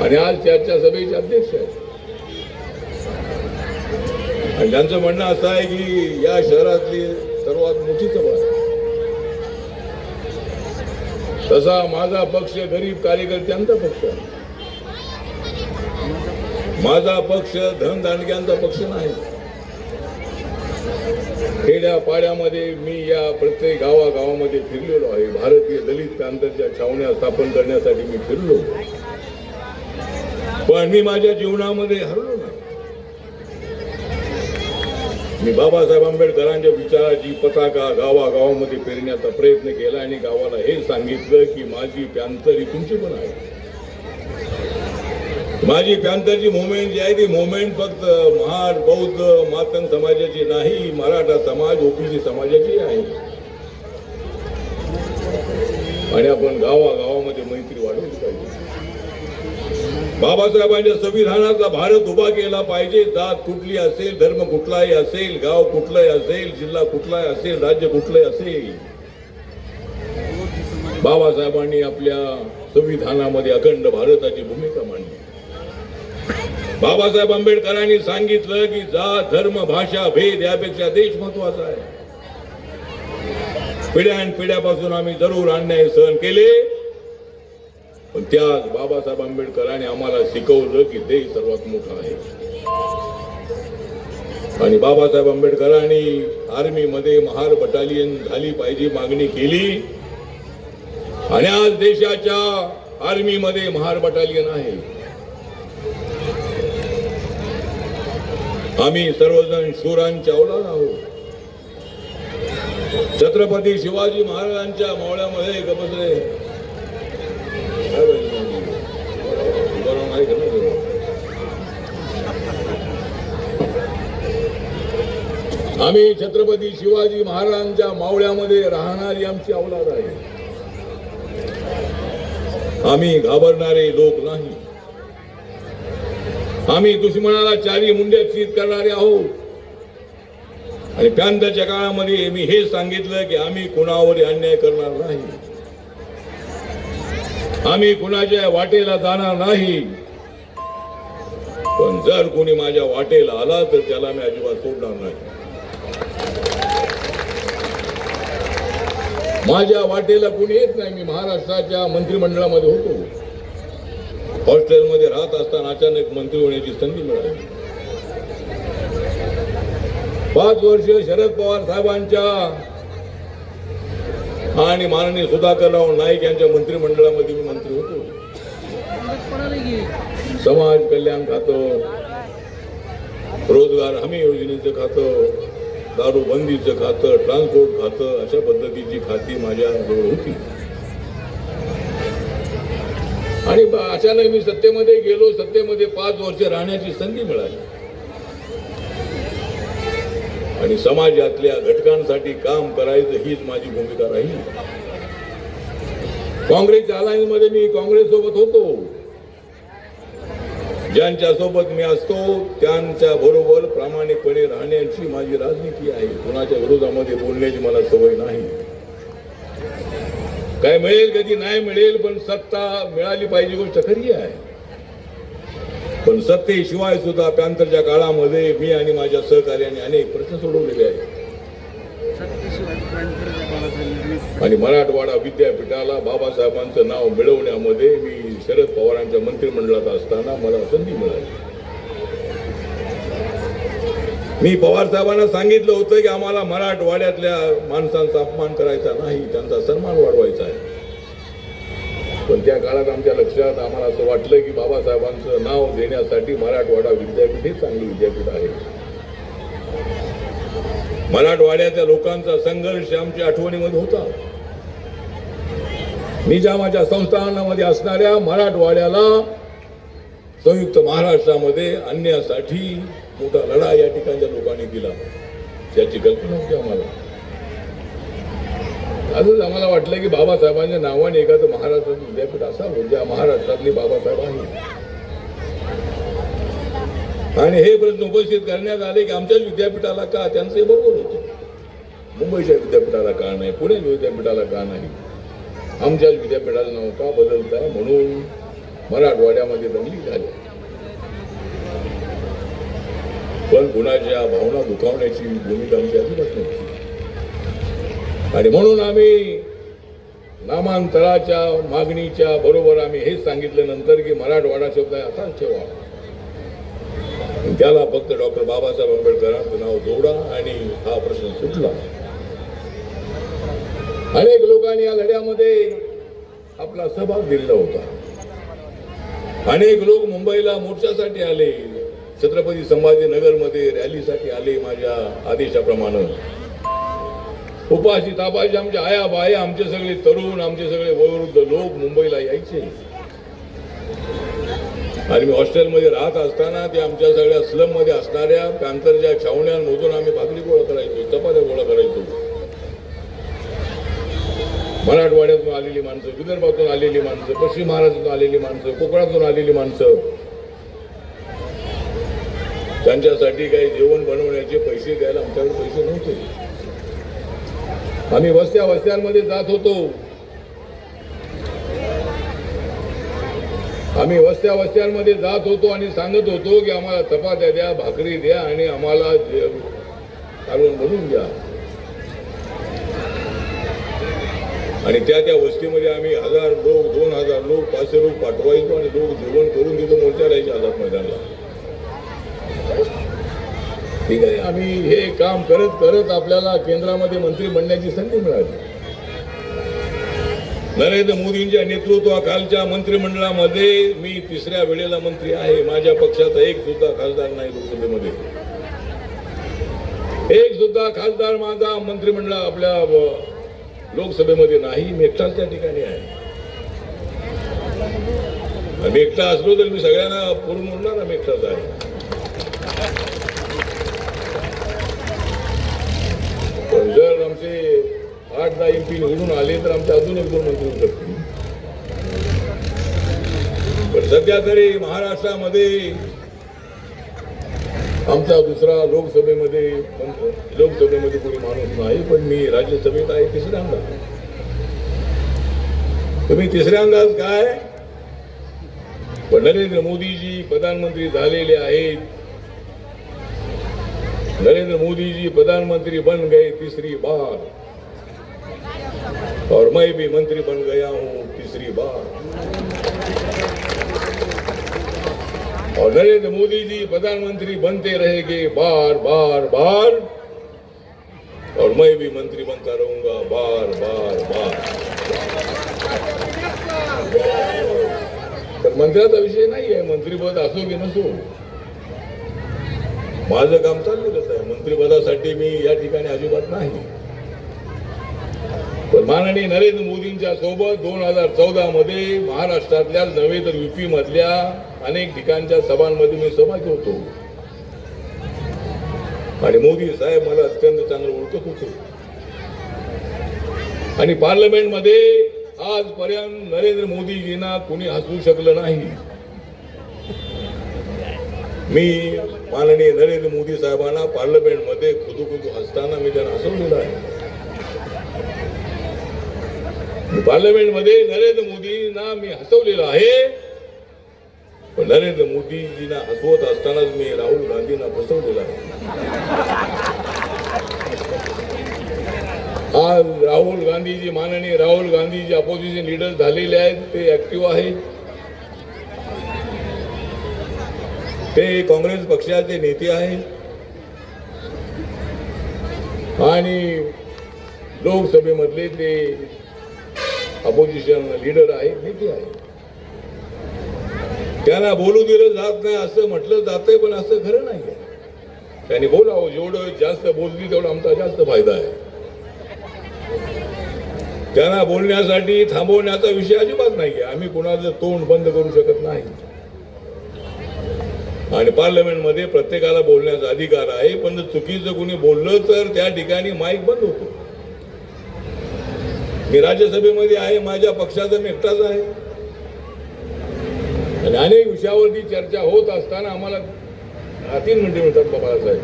आणि आज त्याच्या सभेचे अध्यक्ष आहेत. आणि त्यांचं म्हणणं असं आहे की या शहरातली सर्वात मोठी सभा आहे. तसा माझा पक्ष गरीब कार्यकर्त्यांचा पक्ष आहे. माझा पक्ष धनदांडग्यांचा पक्ष नाही. खेड्या पाड्यामध्ये मी या प्रत्येक गावागावामध्ये फिरलेलो आहे. भारतीय दलित पॅंथरच्या छावण्या स्थापन करण्यासाठी मी फिरलो, पण मी माझ्या जीवनामध्ये हरलो नाही. मी बाबासाहेब आंबेडकरांच्या विचाराची पताका गावागावामध्ये पेरण्याचा प्रयत्न केला आणि गावाला हे सांगितलं की माझी पॅंथर ही तुमची पण आहे. माझी पॅंथरची मुवमेंट जी आहे ती मुवमेंट फक्त महार बौद्ध मातंग समाजाची नाही, मराठा समाज ओबीसी समाजाची आहे. आणि आपण गावागावामध्ये मैत्री वाढवली पाहिजे. बाबासाहेबांच्या संविधानातला भारत उभा केला पाहिजे. जात कुठली असेल, धर्म कुठलाही असेल, गाव कुठलंही असेल, जिल्हा कुठलाही असेल, राज्य कुठलंही असेल, बाबासाहेबांनी आपल्या संविधानामध्ये अखंड भारताची भूमिका मांडली. बाबासाहेब आंबेडकरांनी सांगितलं की जात धर्म भाषा भेद यापेक्षा देश महत्वाचा आहे. पिढ्यानपिढ्यापासून आम्ही जरूर अन्याय सहन केले, पण त्याच बाबासाहेब आंबेडकरांनी आम्हाला शिकवलं की देश सर्वात मोठा आहे. आणि बाबासाहेब आंबेडकरांनी आर्मीमध्ये महार बटालियन झाली पाहिजे मागणी केली, आणि आज देशाच्या आर्मीमध्ये महार बटालियन आहे. आम्ही सर्वजण शूरांच्या औलाद आहोत. छत्रपती शिवाजी महाराजांच्या मावळ्यामध्ये गबसले आम्ही छत्रपती शिवाजी महाराजांच्या मावळ्यामध्ये राहणारी आमची औलाद आहे. आम्ही घाबरणारे लोक नाही. आम्ही दुश्मनाला चारी मुंड्यात चीत करणारे आहोत. आणि त्यानंतरच्या काळामध्ये मी हे सांगितलं की आम्ही कुणावर अन्याय करणार नाही, आम्ही कुणाच्या वाटेला जाणार नाही. पण जर कोणी माझ्या वाटेला आला तर त्याला मी अजिबात सोडणार नाही. माझ्या वाटेला कोणी येत नाही. मी महाराष्ट्राच्या मंत्रिमंडळामध्ये होतो. हॉस्टेलमध्ये राहत असताना अचानक मंत्री होण्याची संधी मिळाली. 5 वर्ष शरद पवार साहेबांच्या आणि माननीय सुधाकरराव नाईक यांच्या मंत्रिमंडळामध्ये मी मंत्री होतो. समाज कल्याण खातं, रोजगार हमी योजनेचं खातं, दारूबंदीचं खातं, ट्रान्सपोर्ट खातं, अशा पद्धतीची खाती माझ्याजवळ होती. आणि अचानक मी सत्तेमध्ये गेलो. सत्तेमध्ये 5 वर्ष राहण्याची संधी मिळाली आणि समाजातल्या घटकांसाठी काम करायचं हीच माझी भूमिका राहील. काँग्रेसच्या अलायन्समध्ये मी काँग्रेस सोबत होतो. ज्यांच्या सोबत मी असतो त्यांच्या बरोबर प्रामाणिकपणे राहण्याची माझी राजनीती आहे. कुणाच्या विरोधामध्ये बोलण्याची मला सवय नाही. काय मिळेल कधी नाही मिळेल, पण सत्ता मिळाली पाहिजे गोष्ट खरी आहे. पण सत्तेशिवाय सुद्धा त्यानंतरच्या काळामध्ये मी आणि माझ्या सहकार्याने अनेक प्रश्न सोडवलेले आहेत. आणि मराठवाडा विद्यापीठाला बाबासाहेबांचं नाव मिळवण्यामध्ये मी शरद पवारांच्या मंत्रिमंडळात असताना मला संधी मिळाली. मी पवार साहेबांना सांगितलं होतं की आम्हाला मराठवाड्यातल्या माणसांचा अपमान करायचा नाही, त्यांचा सन्मान वाढवायचा आहे. पण त्या काळात आमच्या लक्षात आम्हाला असं वाटलं की बाबासाहेबांचं नाव देण्यासाठी मराठवाडा विद्यापीठ हे चांगली विद्यापीठ आहे. मराठवाड्याच्या लोकांचा संघर्ष आमच्या आठवणीमध्ये होता. मी ज्या माझ्या संस्थानामध्ये असणाऱ्या मराठवाड्याला संयुक्त महाराष्ट्रामध्ये आणण्यासाठी मोठा लढा या ठिकाणच्या लोकांनी दिला, त्याची कल्पना होती आम्हाला. आजच आम्हाला वाटलं की बाबासाहेबांच्या नावाने एखादं महाराष्ट्राचं विद्यापीठ असावं ज्या महाराष्ट्रातले बाबासाहेब आहेत. आणि हे प्रश्न उपस्थित करण्यात आले की आमच्याच विद्यापीठाला का, त्यांचं बरोबर होतं. मुंबईच्या विद्यापीठाला का नाही, पुणे विद्यापीठाला का नाही, आमच्याच विद्यापीठाचं नाव का बदलत आहे, म्हणून मराठवाड्यामध्ये दंगली झाली. पण कुणाच्या भावना दुखावण्याची भूमिका आमची अजिबात नव्हती. आणि म्हणून आम्ही नामांतराच्या मागणीच्या बरोबर आम्ही हेच सांगितलं नंतर की मराठवाडा शब्द असाच ठेवा, त्याला फक्त डॉक्टर बाबासाहेब आंबेडकरांचं नाव जोडा, आणि हा प्रश्न सुटला. अनेक लोकांनी या लढ्यामध्ये आपला सहभाग दिला होता. अनेक लोक मुंबईला मोर्चासाठी आले, छत्रपती संभाजीनगरमध्ये रॅलीसाठी आले. माझ्या आदेशाप्रमाणे उपाशी तापाशी आमच्या आया बाया, आमचे सगळे तरुण, आमचे सगळे वयोवृद्ध लोक मुंबईला यायचे. आणि मी हॉस्टेलमध्ये राहत असताना ते आमच्या सगळ्या स्लम मध्ये असणाऱ्या पॅन्थरच्या छावण्यांमधून आम्ही भाकरी गोळा करायचो, चपात्या गोळा करायचो. मराठवाड्यातून आलेली माणसं, विदर्भातून आलेली माणसं, पश्चिम महाराष्ट्रातून आलेली माणसं, कोकणातून आलेली माणसं, त्यांच्यासाठी काही जेवण बनवण्याचे पैसे द्यायला आमच्याकडे पैसे नव्हते. आम्ही वस्त्यांमध्ये जात होतो. आम्ही वस्त्यांमध्ये जात होतो आणि सांगत होतो की आम्हाला चपात्या द्या, भाकरी द्या आणि आम्हाला काढून बनवून द्या. आणि त्या वस्तीमध्ये आम्ही 1000 लोक, 2000 लोक, 500 लोक पाठवायचो आणि लोक जेवण करून तिथं मोर्चा राहायचे आझाद मैदानला. ठीक आहे, आम्ही हे काम करत करत आपल्याला केंद्रामध्ये मंत्री बनण्याची संधी मिळाली. नरेंद्र मोदींच्या नेतृत्वाखालच्या मंत्रिमंडळामध्ये मी 3ऱ्या वेळेला मंत्री आहे. माझ्या पक्षाचा एक सुद्धा खासदार नाही लोकसभेमध्ये. एक सुद्धा खासदार माझा मंत्रिमंडळ आपल्या लोकसभेमध्ये नाही. मी एकटाच त्या ठिकाणी आहे. मी एकटा असलो तर मी सगळ्यांना पुरून उरणार. मी एकटाच आहे. पण जर आमचे 8-10 MP निवडून आले तर आमचे अजून 1-2 मंत्री होऊ शकतील. पण सध्या तरी महाराष्ट्रामध्ये आमचा दुसरा लोकसभेमध्ये कोणी माणूस नाही. पण मी राज्यसभेत आहे 3ऱ्यांदा. तुम्ही 3ऱ्यांदाच काय, पण नरेंद्र मोदीजी प्रधानमंत्री झालेले आहेत. नरेंद्र मोदी जी प्रधानमंत्री बन गए 3री बार और मैं भी मंत्री बन गया हूं 3री बार. और नरेंद्र मोदी जी प्रधानमंत्री बनते रहेंगे बार बार बार और मैं भी मंत्री बनता रहूंगा बार बार बार. तर मंत्र्याचा विषय नाही आहे. मंत्रीपद असो की नसो, माझं काम चाललेलंच आहे. मंत्रिपदासाठी मी या ठिकाणी अजिबात नाही. पण माननीय नरेंद्र मोदींच्या सोबत 2014 मध्ये महाराष्ट्रातल्या नव्हे तर UP मधल्या अनेक ठिकाणच्या सभांमध्ये मी सहभागी होतो. आणि मोदी साहेब मला अत्यंत चांगलं ओळखत होते. आणि पार्लमेंटमध्ये आजपर्यंत नरेंद्र मोदीजींना कुणी हसवू शकलं नाही. मी माननीय नरेंद्र मोदी साहेबांना पार्लमेंटमध्ये खुदुखुदू हसताना मी त्यांना हसवलेलं आहे. पार्लमेंटमध्ये नरेंद्र मोदींना मी हसवलेलं आहे. पण नरेंद्र मोदीजींना हसवत असतानाच मी राहुल गांधींना फसवलेलं आहे. आज माननीय राहुल गांधीजी अपोजिशन लीडर झालेले आहेत. ते ऍक्टिव्ह आहेत. ते काँग्रेस पक्षाचे नेते आहेत आणि लोकसभेमधले ते अपोजिशन लीडर आहेत, नेते आहेत. त्यांना बोलू दिलं जात नाही असं म्हटलं जातंय, पण असं खरं नाही. त्यांनी बोलावं. जेवढं जास्त बोलली तेवढा आमचा जास्त फायदा आहे. त्यांना बोलण्यासाठी थांबवण्याचा विषय अजिबात नाहीये. आम्ही कुणाचं तोंड बंद करू शकत नाही. आणि पार्लमेंटमध्ये प्रत्येकाला बोलण्याचा अधिकार आहे. पण जर चुकीचं कुणी बोललं तर त्या ठिकाणी माईक बंद होतो. मी राज्यसभेमध्ये आहे. माझ्या पक्षाचा मी एकटाच आहे. आणि अनेक विषयावरती चर्चा होत असताना आम्हाला 3 मिनिटे मिळतात बाबासाहेब.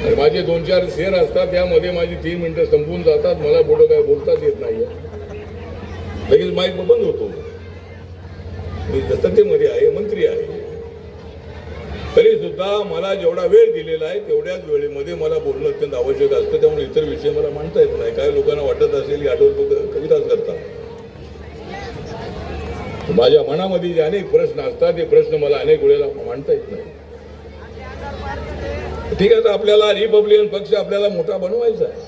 आणि माझे 2-4 शेअर असतात. त्यामध्ये माझी 3 मिनिटं संपून जातात. मला पुढं काय बोलताच येत नाहीये. लगेच माईक बंद होतो. मी सत्तेमध्ये आहे, मंत्री आहे. तरी सुद्धा मला जेवढा वेळ दिलेला आहे तेवढ्याच वेळेमध्ये मला बोलणं अत्यंत आवश्यक असतं. त्यामुळे इतर विषय मला मांडता येत नाही. काही लोकांना वाटत असेल की आठवत कविताच करतात. माझ्या मनामध्ये जे अनेक प्रश्न असतात ते प्रश्न मला अनेक वेळेला मांडता येत नाही. ठीक आहे, तर आपल्याला रिपब्लिकन पक्ष आपल्याला मोठा बनवायचा आहे.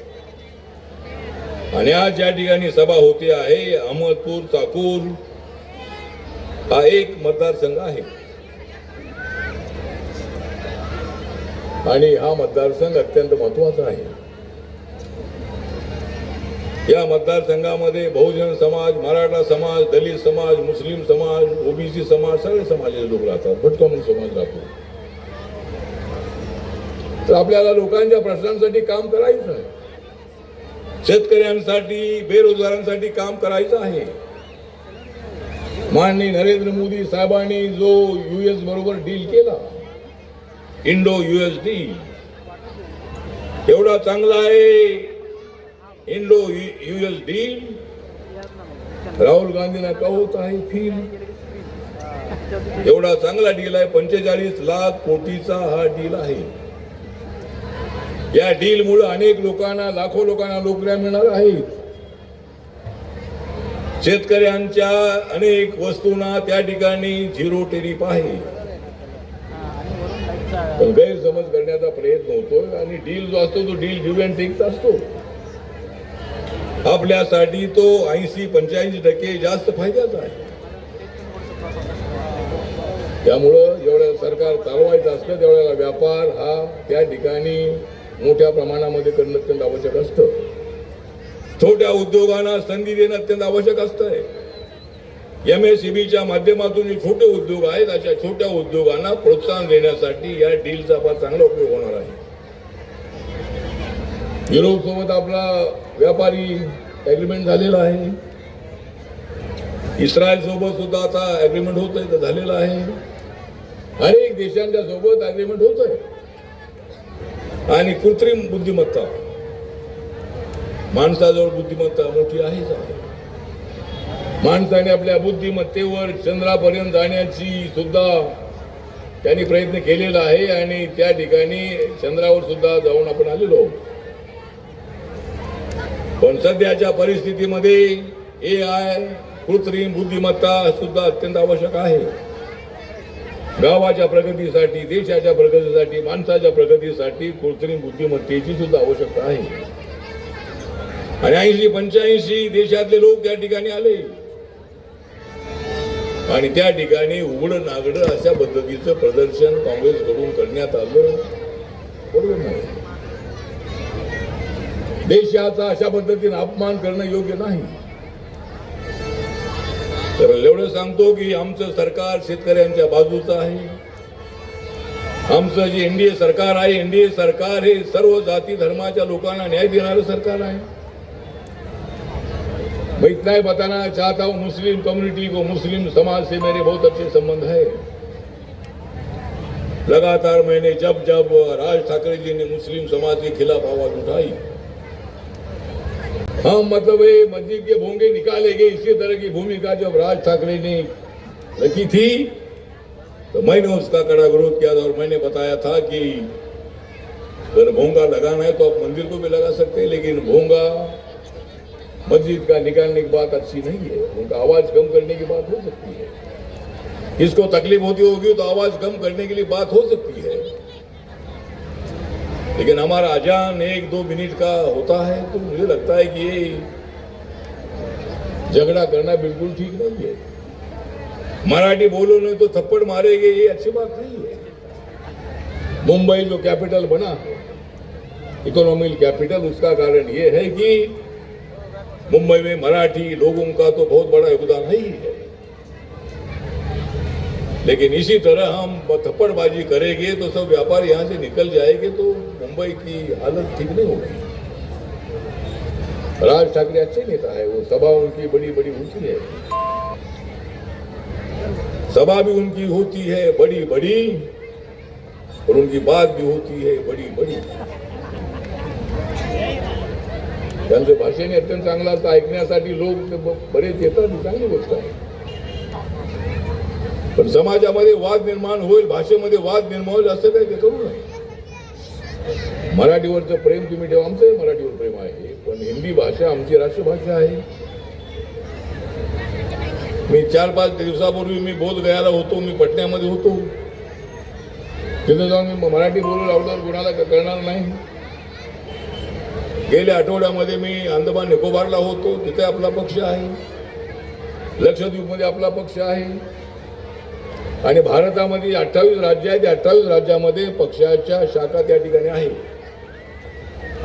आणि आज ज्या ठिकाणी सभा होते आहे अहमदपूर चाकूर हा एक मतदारसंघ आहे. आणि हा मतदारसंघ अत्यंत महत्वाचा आहे. या मतदारसंघामध्ये बहुजन समाज, मराठा समाज, दलित समाज, मुस्लिम समाज, OBC समाज, सगळे समाजाचे लोक राहतात. भटकमूळ समाज राहतो. तर आपल्याला लोकांच्या प्रश्नांसाठी काम करायचं आहे. शेतकऱ्यांसाठी, बेरोजगारांसाठी काम करायचं आहे. माननीय नरेंद्र मोदी साहेबांनी जो US बरोबर डील केला, इंडो-US डील, एवढा चांगला आहे इंडो-US डील. राहुल गांधींना का होता है फील एवढा चांगला डील आहे. 45 लाख कोटीचा हा डील आहे. या डील मुळे अनेक लोकांना, लाखो लोकांना नोकऱ्या मिळणार आहेत. शेतकऱ्यांच्या अनेक वस्तूंना त्या ठिकाणी झिरो टेरिफ आहे. पण गैरसमज करण्याचा प्रयत्न होतोय आणि डील जो असतो तो डील गिव्ह अँड टेकचा असतो. आपल्यासाठी तो 80-85% जास्त फायद्याचा आहे. त्यामुळं जेवढं सरकार चालवायचं असतं तेवढ्याला व्यापार हा त्या ठिकाणी मोठ्या प्रमाणामध्ये करणं अत्यंत आवश्यक असतं. छोट्या उद्योगांना संधी देणं अत्यंत आवश्यक असतंय. MSMEच्या माध्यमातून जे छोटे उद्योग आहेत अशा छोट्या उद्योगांना प्रोत्साहन देण्यासाठी या डीलचा फार चांगला उपयोग होणार आहे. युरोप सोबत आपला व्यापारी अग्रीमेंट झालेला आहे. इस्रायल सोबत सुद्धा आता अग्रीमेंट होत आहे, झालेलं आहे. अनेक देशांच्या सोबत अग्रीमेंट होत आहे. आणि कृत्रिम बुद्धिमत्ता, माणसाजवळ बुद्धिमत्ता मोठी आहेच आहे. माणसाने आपल्या बुद्धिमत्तेवर चंद्रापर्यंत जाण्याची सुद्धा त्यांनी प्रयत्न केलेला आहे आणि त्या ठिकाणी चंद्रावर सुद्धा जाऊन आपण आलेलो आहोत. पण सध्याच्या परिस्थितीमध्ये AI, कृत्रिम बुद्धिमत्ता सुद्धा अत्यंत आवश्यक आहे. गावाच्या प्रगतीसाठी, देशाच्या प्रगतीसाठी, माणसाच्या प्रगतीसाठी कृत्रिम बुद्धिमत्तेची सुद्धा आवश्यकता आहे. आणि 80-85 देशातले लोक त्या ठिकाणी आले आणि त्या ठिकाणी उघडं नागडं अशा पद्धतीचं प्रदर्शन काँग्रेसकडून करण्यात आलं. बरोबर नाही. देशाचा अशा पद्धतीने अपमान करणं योग्य नाही. तर एवढं सांगतो की आमचं सरकार शेतकऱ्यांच्या बाजूचं आहे. आमचं जे NDA सरकार आहे, NDA सरकार हे सर्व जाती धर्माच्या लोकांना न्याय देणारं सरकार है. मैं इतना ही बताना चाहता हूं, मुस्लिम कम्युनिटी को, मुस्लिम समाज से मेरे बहुत अच्छे संबंध है. लगातार मैंने जब जब राज ठाकरे जी ने मुस्लिम समाज के खिलाफ आवाज उठाई, हम मतलब ये मस्जिद के भोंगे निकाले गए, इसी तरह की भूमिका जब राज ठाकरे ने रखी थी तो मैंने उसका कड़ा विरोध किया था और मैंने बताया था कि अगर भोंगा लगाना है तो आप मंदिर को भी लगा सकते हैं, लेकिन भोंगा मस्जिद का निकालने की बात अच्छी नहीं है. उनका आवाज कम करने की बात हो सकती है. इसको तकलीफ होती होगी तो आवाज कम करने के लिए बात हो सकती है, लेकिन हमारा अजान 1-2 मिनट का होता है तो मुझे लगता है कि ये झगड़ा करना बिल्कुल ठीक नहीं है. मराठी बोलो नहीं तो थप्पड़ मारेंगे, ये अच्छी बात नहीं है. मुंबई जो कैपिटल बना, इकोनॉमिक कैपिटल, उसका कारण ये है कि मुंबई में मराठी लोगों का तो बहुत बड़ा योगदान है ही है. लेकिन इसी तरह हम थप्पड़बाजी करेंगे तो सब व्यापारी यहां से निकल जाएंगे तो मुंबई की हालत ठीक नहीं होगी. राज ठाकरे अच्छे नेता है, वो सभा उनकी बड़ी बड़ी होती है, सभा भी उनकी होती है बड़ी बड़ी और उनकी बात भी होती है बड़ी बड़ी. त्यांचं भाषण अत्यंत चांगलं असतं, ऐकण्यासाठी लोक बरेच येतात, ही चांगली गोष्ट आहे. पण समाजामध्ये वाद निर्माण होईल, भाषेमध्ये वाद निर्माण होईल असं काही ते करू नये. मराठीवरचं प्रेम तुम्ही ठेवा, आमचंही मराठीवर प्रेम आहे, पण हिंदी भाषा आमची राष्ट्रभाषा आहे. मी 4-5 दिवसापूर्वी मी बोधगयाला होतो, मी पटण्यामध्ये होतो. तिथे जाऊन मी मराठी बोलू लावल्यावर कुणाला कळणार नाही. गेल्या आठवड्यामध्ये मी अंदमान निकोबारला होतो, तिथे आपला पक्ष आहे. लक्षद्वीपमध्ये आपला पक्ष आहे. आणि भारतामध्ये 28 राज्य आहेत, 28 राज्यामध्ये पक्षाच्या शाखा त्या ठिकाणी आहेत.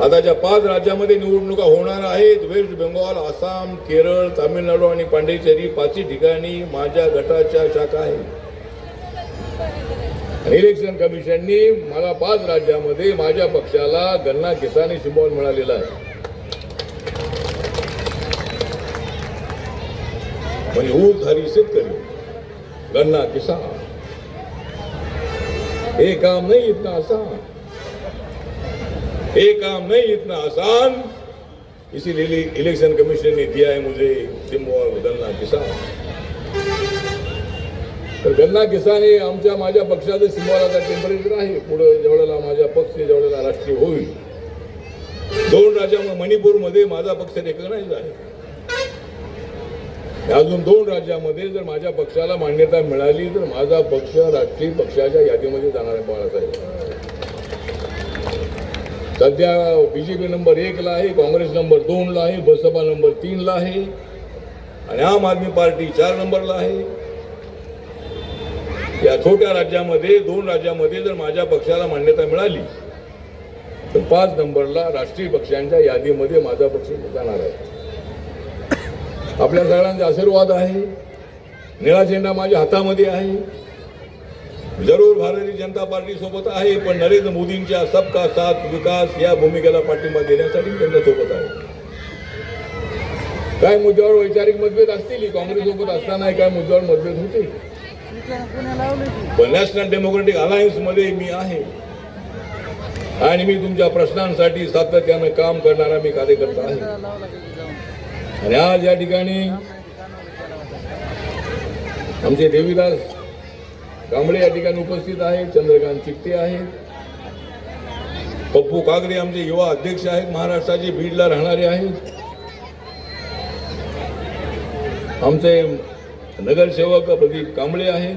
आता ज्या 5 राज्यामध्ये निवडणुका होणार आहेत, वेस्ट बेंगॉल, आसाम, केरळ, तामिळनाडू आणि पांडिचेरी 5 ठिकाणी माझ्या गटाच्या शाखा आहेत. इलेक्शन कमिशननी मला 5 राज्यामध्ये माझ्या पक्षाला गन्ना किसानी सिंबॉल मिळालेला आहे. म्हणजे ऊसधारी शेतकरी, गन्ना किसान, ये काम नहीं इतना आसान, ये काम नहीं इतना आसान. इसीलिए इलेक्शन कमीशन ने दिया है मुझे सिंबॉल गन्ना किसान. तर गन्ना किसान हे माझ्या पक्षाचं सिम्बॉल आता टेम्परेचर आहे. पुढे जेवढ्याला माझा पक्ष जेवढ्याला राष्ट्रीय होईल, 2 राज्यामध्ये मणिपूरमध्ये माझा पक्ष रेकग्नाइज आहे. अजून 2 राज्यामध्ये जर माझ्या पक्षाला मान्यता मिळाली तर माझा पक्ष राष्ट्रीय पक्षाच्या यादीमध्ये जाणार आहे. बाळासाहेब सध्या बीजेपी नंबर 1 ला आहे, काँग्रेस नंबर 2 ला आहे, बसपा नंबर 3 ला आहे आणि आम आदमी पार्टी 4 नंबरला आहे. या छोट्या राज्यामध्ये 2 राज्यामध्ये जर माझ्या पक्षाला मान्यता मिळाली तर 5 नंबरला राष्ट्रीय पक्षांच्या यादीमध्ये माझा पक्ष जाणार आहे. आपल्या सगळ्यांचे आशीर्वाद आहे, निळा झेंडा माझ्या हातामध्ये आहे. जरूर भारतीय जनता पार्टी सोबत आहे, पण नरेंद्र मोदींच्या सबका साथ विकास या भूमिकेला पाठिंबा देण्यासाठी त्यांच्या सोबत आहे. काय मुद्द्यावर वैचारिक मतभेद असतील, काँग्रेस सोबत असताना काय मुद्द्यावर मतभेद होते, पण नॅशनल डेमोक्रेटिक अलायन्स मध्ये मी आहे आणि मी तुमच्या प्रश्नांसाठी सातत्यानं काम करणारा मी कार्यकर्ता आहे. आणि आज या ठिकाणी आमचे देवीदास कांबळे या ठिकाणी उपस्थित आहेत, चंद्रकांत चिट्टे आहेत, पप्पू कागरे आमचे युवा अध्यक्ष आहेत, महाराष्ट्राचे बीडला राहणारे आहेत, आमचे नगरसेवक प्रदीप कांबळे आहेत,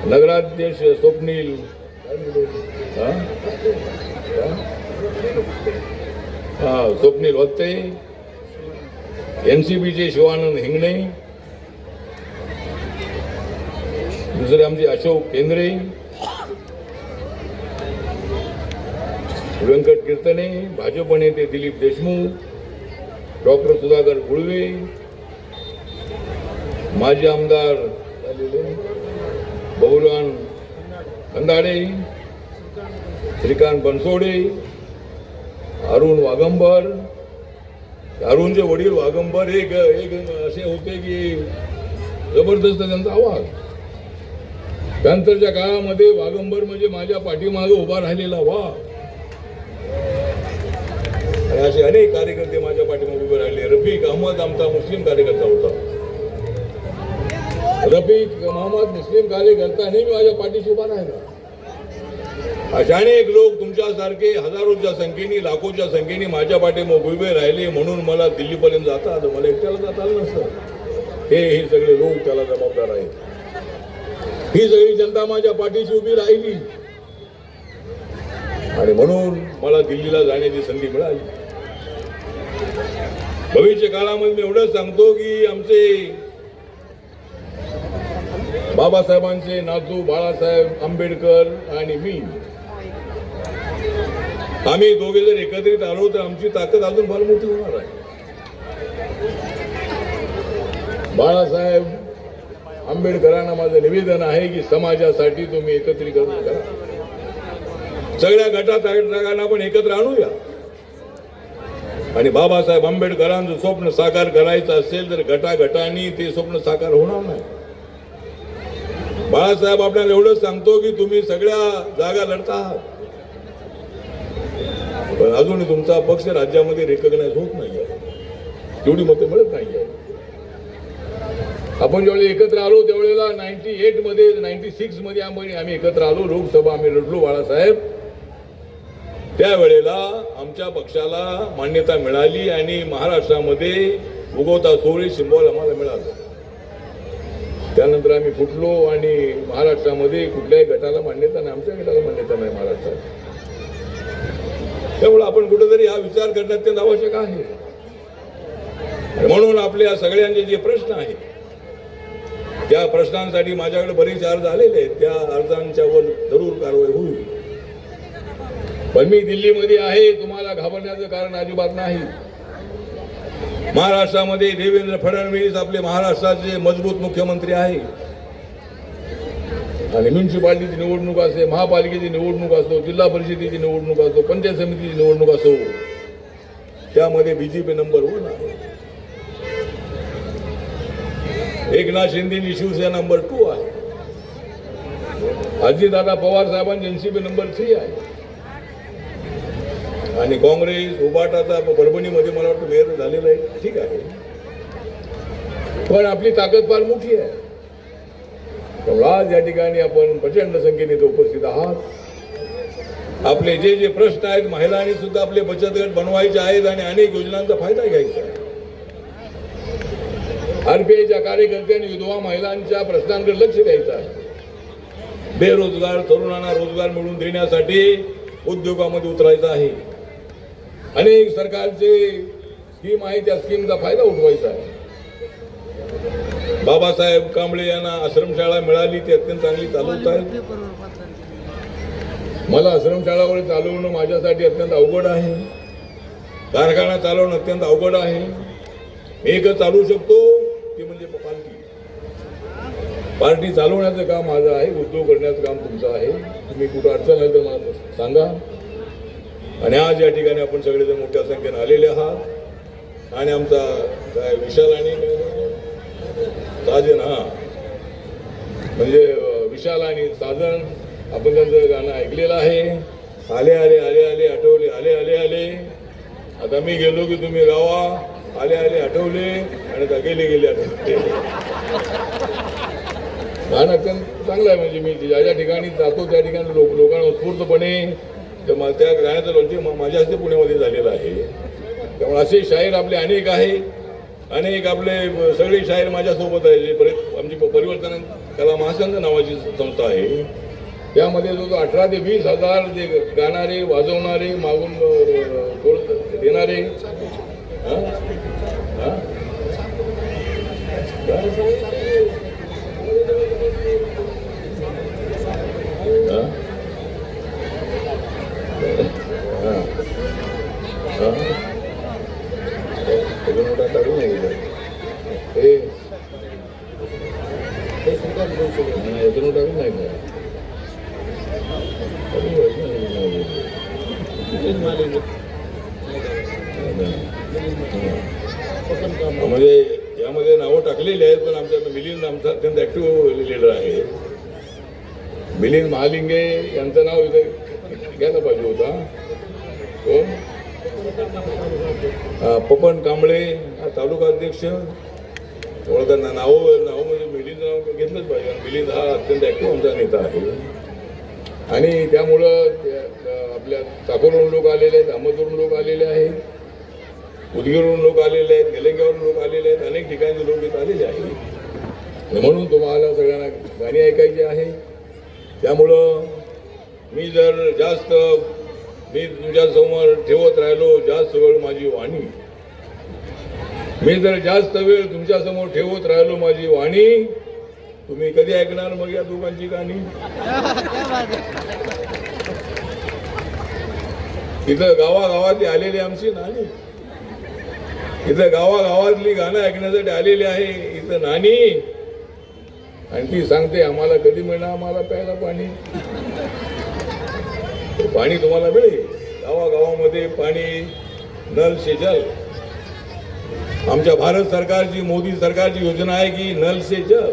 नगराध्यक्ष स्वप्नील स्वप्नील वत्ते, एनसीबीचे शिवानंद हिंगणे, दुसरे आमचे अशोक केंद्रे, व्यंकट कीर्तने, भाजप नेते दिलीप देशमुख, डॉक्टर सुधाकर गुळवे, माजी आमदार बहुरान खंदाडे, श्रीकांत बनसोडे, अरुण वागंबर. अरुणचे वडील वागंबर एक असे होते की जबरदस्त त्यांचा आवाज. त्यानंतरच्या काळामध्ये वागंबर म्हणजे माझ्या पाठीमागे उभा राहिलेला वाघ. आणि असे अनेक कार्यकर्ते माझ्या पाठीमागे उभे राहिले. रफिक अहमद आमचा मुस्लिम कार्यकर्ता होता. रफिक मोहम्मद मुस्लिम कार्यकर्ता नेहमी माझ्या पाठीशी उभा राहिला. अशा अनेक लोक तुमच्यासारखे हजारोच्या संख्येने लाखोच्या संख्येने माझ्या पाठीमागे उभे राहिले म्हणून मला दिल्लीपर्यंत जाता आलं. मला एकट्याला जाता आलं नसतं. हे सगळे लोक त्याला जबाबदार आहेत. ही सगळी जनता माझ्या पाठीशी उभी राहिली आणि म्हणून मला दिल्लीला जाण्याची संधी मिळाली. भविष्य काळामध्ये मी एवढंच सांगतो की आमचे बाबासाहेबांचे नातू बाळासाहेब आंबेडकर आणि मी आम्ही दोघे जर एकत्रित आलो तर आमची ताकद अजून फार मोठी होणार आहे. बाळासाहेब आंबेडकरांना माझं निवेदन आहे की समाजासाठी तुम्ही एकत्रीकरण करा. सगळ्या गटांना पण एकत्र आणूया आणि बाबासाहेब आंबेडकरांचं स्वप्न साकार करायचं असेल तर गटागटांनी ते स्वप्न साकार होणार नाही. बाळासाहेब आपल्याला एवढंच सांगतो की तुम्ही सगळ्या जागा लढता आहात पण अजूनही तुमचा पक्ष राज्यामध्ये रेकग्नाइज होत नाहीये. तेवढी मतं मिळत नाहीये. आपण ज्यावेळी एकत्र आलो त्यावेळेला 98 मध्ये 96 मध्ये आम्ही एकत्र आलो. लोकसभा आम्ही लढलो बाळासाहेब. त्यावेळेला आमच्या पक्षाला मान्यता मिळाली आणि महाराष्ट्रामध्ये उगवता सोळी सिंबॉल आम्हाला मिळालं. त्यानंतर आम्ही फुटलो आणि महाराष्ट्रामध्ये कुठल्याही गटाला मान्यता नाही. आमच्या गटाला मान्यता नाही महाराष्ट्रात. त्यामुळे आपण कुठेतरी हा विचार करणं अत्यंत आवश्यक आहे. म्हणून आपल्या सगळ्यांचे जे प्रश्न आहेत त्या प्रश्नांसाठी माझ्याकडे बरेच अर्ज आलेले आहेत. त्या अर्जांच्यावर जरूर कारवाई होईल. पण मी दिल्लीमध्ये आहे. तुम्हाला घाबरण्याचं कारण अजिबात नाही. महाराष्ट्रामध्ये देवेंद्र फडणवीस आपले महाराष्ट्राचे मजबूत मुख्यमंत्री आहे आणि म्युन्सिपालिटीची निवडणूक असते, महापालिकेची निवडणूक असो, जिल्हा परिषदेची निवडणूक असो, पंचायत समितीची निवडणूक असो, त्यामध्ये बीजेपी नंबर 1 आहे. एकनाथ शिंदेची शिवसेना नंबर 2 आहे. अजितदादा पवार साहेबांची एनसीपी नंबर 3 आहे आणि काँग्रेस उबाटाचा परभणीमध्ये मला वाटतं मेयर झालेला आहे. ठीक आहे पण आपली ताकद फार मोठी आहे. त्यामुळे आज या ठिकाणी आपण प्रचंड संख्येने इथे उपस्थित आहात. आपले जे जे प्रश्न आहेत, महिलांनी सुद्धा आपले बचत गट बनवायचे आहेत आणि अनेक योजनांचा फायदा घ्यायचा आहे. आरपीआयच्या कार्यकर्त्यांनी विधवा महिलांच्या प्रश्नांकडे लक्ष द्यायचं आहे. बेरोजगार तरुणांना रोजगार मिळवून देण्यासाठी उद्योगामध्ये उतरायचं आहे. अनेक सरकारचे स्कीम आहे, त्या स्कीमचा फायदा उठवायचा आहे. बाबासाहेब कांबळे यांना आश्रमशाळा मिळाली, ती अत्यंत चांगली चालवत आहेत. मला आश्रमशाळावर चालवणं माझ्यासाठी अत्यंत अवघड आहे. कारखाना चालवणं अत्यंत अवघड आहे. एकच चालवू शकतो ती म्हणजे पार्टी चालवण्याचं काम माझं आहे, उद्योग करण्याचं काम तुमचं आहे. तुम्ही कुठं अडचण आहे तर मला सांगा. आणि आज या ठिकाणी आपण सगळेजण मोठ्या संख्येने आलेले आहात. आणि आमचा काय विशाल आणि साजन, म्हणजे विशाल आणि साजन, आपण त्यांचं गाणं ऐकलेलं आहे. आले आले आले आले आठवले, आले आले आले. आता मी गेलो की तुम्ही गावा, आले आले आठवले, आणि आता गेले गेले आठवले. गाणं अत्यंत चांगलं आहे. म्हणजे मी ज्या ज्या ठिकाणी जातो त्या ठिकाणी लोकांना उत्स्फूर्तपणे त्या गाण्याचं लॉन्चिंग माझ्या हस्ते पुण्यामध्ये झालेलं आहे. त्यामुळे असे शाहीर आपले अनेक आहे. अनेक आपले सगळे शाहीर माझ्यासोबत आहे. जे आमची परिवर्तन कला महासंघ नावाची संस्था आहे. त्यामध्ये जो 18 ते 20 हजार जे गाणारे, वाजवणारे, मागून देणारे, मोठा काढू नाही टाकून नाही का म्हणजे यामध्ये नावं टाकलेली आहेत. पण आमच्या मिलिंद आमचा अत्यंत ऍक्टिव्ह लीडर आहे. मिलिंद महालिंगे यांचं नाव इथे घ्यायला पाहिजे होता. कोण? पपन कांबळे तालुका अध्यक्ष. ओळखताना नाव म्हणजे मिलिंद नाव घेतलंच पाहिजे. मिलिंद हा अत्यंत ऍक्टिव्ह आमचा नेता आहे. आणि त्यामुळं आपल्या चाकूरवरून लोक आलेले आहेत, अहमदवरून लोक आलेले आहेत, उदगीरवरून लोक आलेले आहेत, निलंग्यावरून लोक आलेले आहेत, अनेक ठिकाणचे लोक इथं आलेले आहेत. म्हणून तुम्हाला सगळ्यांना गाणी ऐकायची आहे. त्यामुळं मी तुमच्या समोर ठेवत राहिलो जास्त वेळ माझी वाणी, मी जर जास्त वेळ तुमच्या समोर ठेवत राहिलो माझी वाणी, तुम्ही कधी ऐकणार मग या दोघांची गाणी? इथं गावागावातली आलेली आमची नानी, इथं गावागावातली गाणं ऐकण्यासाठी आलेली आहे इथं नानी. आणि ती सांगते आम्हाला कधी मिळणार आम्हाला प्यायला पाणी. पाणी तुम्हाला मिळेल. गावागावामध्ये पाणी, नल से जल. आमच्या भारत सरकारची, मोदी सरकारची योजना आहे की नल से जल.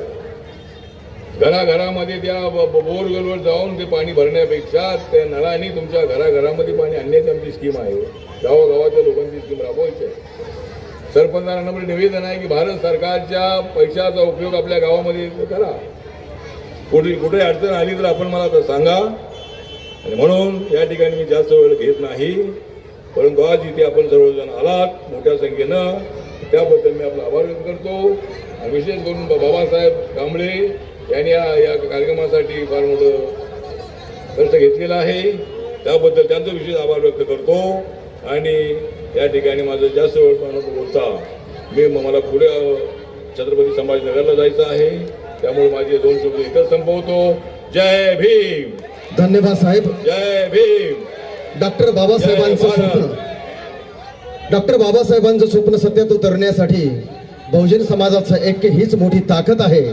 घराघरामध्ये त्या बोरवेलवर जाऊन ते पाणी भरण्यापेक्षा त्या नळाने तुमच्या घराघरामध्ये पाणी आणण्याची आमची स्कीम आहे. गावागावाच्या लोकांची स्कीम राबवायची आहे. सरपंचांना नम्र निवेदन आहे की भारत सरकारच्या पैशाचा उपयोग आपल्या गावामध्ये करा. कुठे अडचण आली तर आपण मला तर सांगा. आणि म्हणून या ठिकाणी मी जास्त वेळ घेत नाही. परंतु आज इथे आपण सर्वजण आलात मोठ्या संख्येनं, त्याबद्दल मी आपला आभार व्यक्त करतो. आणि विशेष करून बाबासाहेब कांबळे यांनी या कार्यक्रमासाठी फार मोठं खर्च घेतलेला आहे, त्याबद्दल त्यांचा विशेष आभार व्यक्त करतो. आणि या ठिकाणी माझं जास्त वेळ बोलता मला पुढे छत्रपती संभाजीनगरला जायचं आहे. त्यामुळे माझे 2 शब्द इथंच संपवतो. जय भीम. धन्यवाद साहेब. जय भीम. डॉक्टर बाबासाहेबांचं स्वप्न सत्यात उतरण्यासाठी बहुजन समाजाचं ऐक्य हीच मोठी ताकद आहे.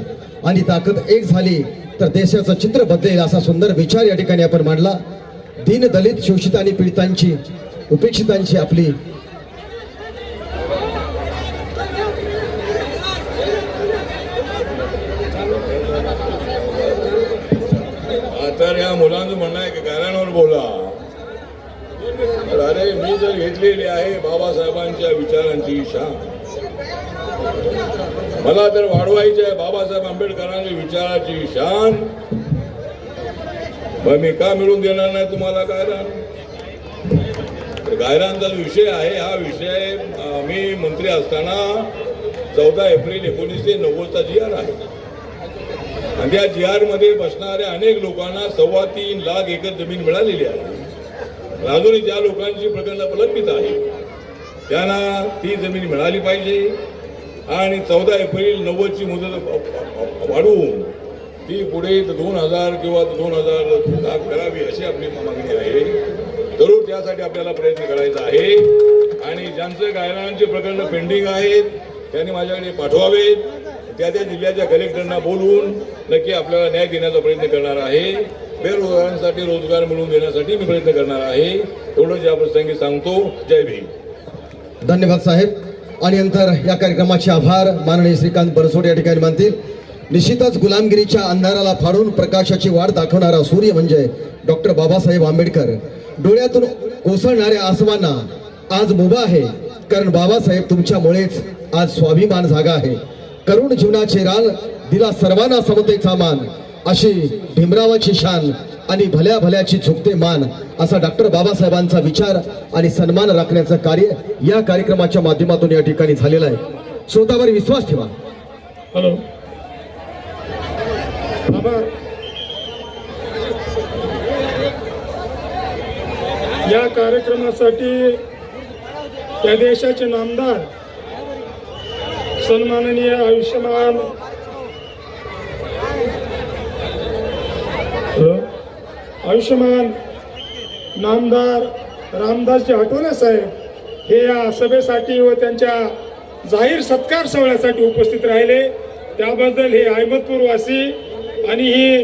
आणि ताकद एक झाली तर देशाचं चित्र बदलेल, असा सुंदर विचार या ठिकाणी आपण मांडला. दीन दलित शोषित आणि पीडितांची, उपेक्षितांची आपली तर या मुलांचं म्हणणं आहे की गाण्यांवर बोला. अरे मी जर घेतलेली आहे बाबासाहेबांच्या विचारांची शान, मला तर वाढवायचे आहे बाबासाहेब आंबेडकरांच्या विचाराची शान. मग मी का मिळून देणार नाही तुम्हाला गायरान? गायरानचा विषय आहे. हा विषय मी मंत्री असताना 14 एप्रिल 1990चा GR आहे आणि त्या GR मध्ये बसणाऱ्या अनेक लोकांना 3.25 लाख एकर जमीन मिळालेली आहे. अजूनही ज्या लोकांची प्रकरण प्रलंबित आहे त्यांना ती जमीन मिळाली पाहिजे आणि 14 एप्रिल 90ची मुदत वाढवून ती पुढे 2000 किंवा 2010 करावी अशी आपली मागणी आहे. जरूर त्यासाठी आपल्याला प्रयत्न करायचा आहे आणि ज्यांचं गायरानांचे प्रकरण पेंडिंग आहेत त्यांनी माझ्याकडे पाठवावेत. त्या जिल्ह्याच्या कलेक्टरना बोलवून नक्की आपल्याला न्याय देण्याचा प्रयत्न करणार आहे. बेरोजगारांसाठी रोजगार मिळवून देण्यासाठी मी प्रयत्न करणार आहे. एवढंच या प्रसंगी सांगतो. जय भीम. धन्यवाद साहेब. आणि नंतर या कार्यक्रमाचे आभार माननीय श्रीकांत बनसोडे या ठिकाणी मानतील. निश्चितच गुलामगिरीच्या अंधाराला फाडून प्रकाशाची वाट दाखवणारा सूर्य म्हणजे डॉक्टर बाबासाहेब आंबेडकर. डोळ्यातून कोसळणाऱ्या आसमांना आज मुभा आहे, कारण बाबासाहेब तुमच्यामुळेच आज स्वाभिमान जागा आहे. करुण जीवनाचे रान दिला सर्वांना समतेचा मान, अशी भीमरावाची शान आणि भल्या भल्याची झुकते मान, असा डॉक्टर बाबासाहेबांचा विचार आणि सन्मान राखण्याचं कार्य या कार्यक्रमाच्या माध्यमातून या ठिकाणी झालेलं आहे. श्रोतावर विश्वास ठेवा. हॅलो बाबा, या कार्यक्रमासाठी या देशाचे नामदार सन्माननीय आयुष्यमान नामदार रामदासजी आठवले साहेब हे या सभेसाठी व त्यांच्या जाहीर सत्कार सोहळ्यासाठी उपस्थित राहिले. त्याबद्दल हे अहमदपूरवासी आणि ही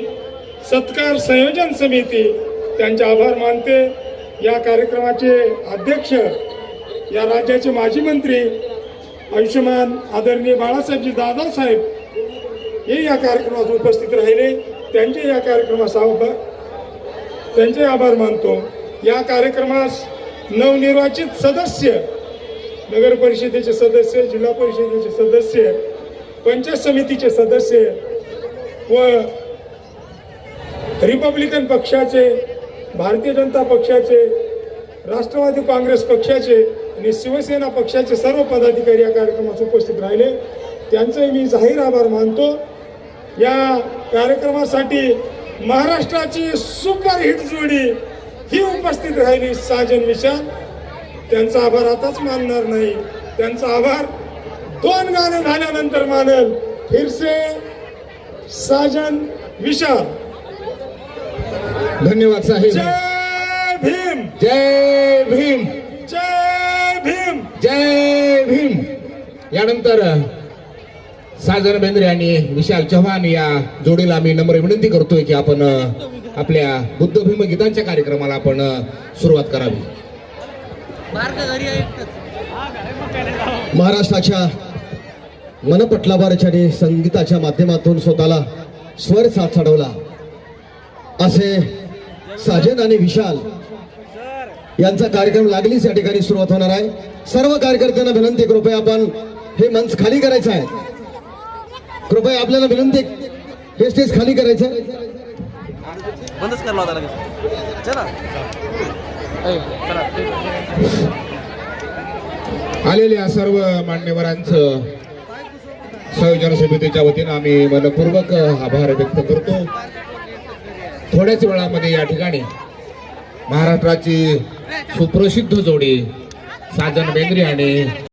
सत्कार संयोजन समिती त्यांचे आभार मानते. या कार्यक्रमाचे अध्यक्ष या राज्याचे माजी मंत्री आयुष्यमान आदरणीय बाळासाहेबजी दादासाहेब हे या कार्यक्रमात उपस्थित राहिले. त्यांचे या कार्यक्रमास त्यांचे आभार मानतो. या कार्यक्रमास नवनिर्वाचित सदस्य, नगर परिषदेचे सदस्य, जिल्हा परिषदेचे सदस्य, पंचायत समितीचे सदस्य व रिपब्लिकन पक्षाचे, भारतीय जनता पक्षाचे, राष्ट्रवादी काँग्रेस पक्षाचे आणि शिवसेना पक्षाचे सर्व पदाधिकारी या कार्यक्रमात उपस्थित राहिले. त्यांचे मी जाहीर आभार मानतो. या कार्यक्रमासाठी महाराष्ट्राची सुपरहिट जोडी ही उपस्थित राहिली, साजन विशाल. त्यांचा आभार आताच मानणार नाही, त्यांचा आभार 2 गाणे झाल्यानंतर मानेल. फिरसे साजन विशाल. धन्यवाद साहेब. जय भीम. जय भीम. जय भीम. जय भीम. यानंतर साजन बेंद्रे आणि विशाल चव्हाण या जोडीला मी नम्र विनंती करतोय की आपण आपल्या बुद्ध भीम गीतांच्या कार्यक्रमाला आपण सुरुवात करावी. महाराष्ट्राच्या मनपटलावरच्या आणि संगीताच्या माध्यमातून स्वतःला स्वर साथ चढवला असे साजन आणि विशाल यांचा कार्यक्रम लागलीच या ठिकाणी सुरुवात होणार आहे. सर्व कार्यकर्त्यांना विनंती, कृपया आपण हे मंच खाली करायचं आहे. कृपया आपल्याला विनंती, हे स्टेज खाली करायचं आहे. बंदच करला होता लगेच. चला आलेल्या सर्व मान्यवरांचं संयोजन समितीच्या वतीनं आम्ही मनपूर्वक आभार व्यक्त करतो. थोड्याच वेळामध्ये या ठिकाणी महाराष्ट्राची सुप्रसिद्ध जोडी साजन बेंद्रे आणि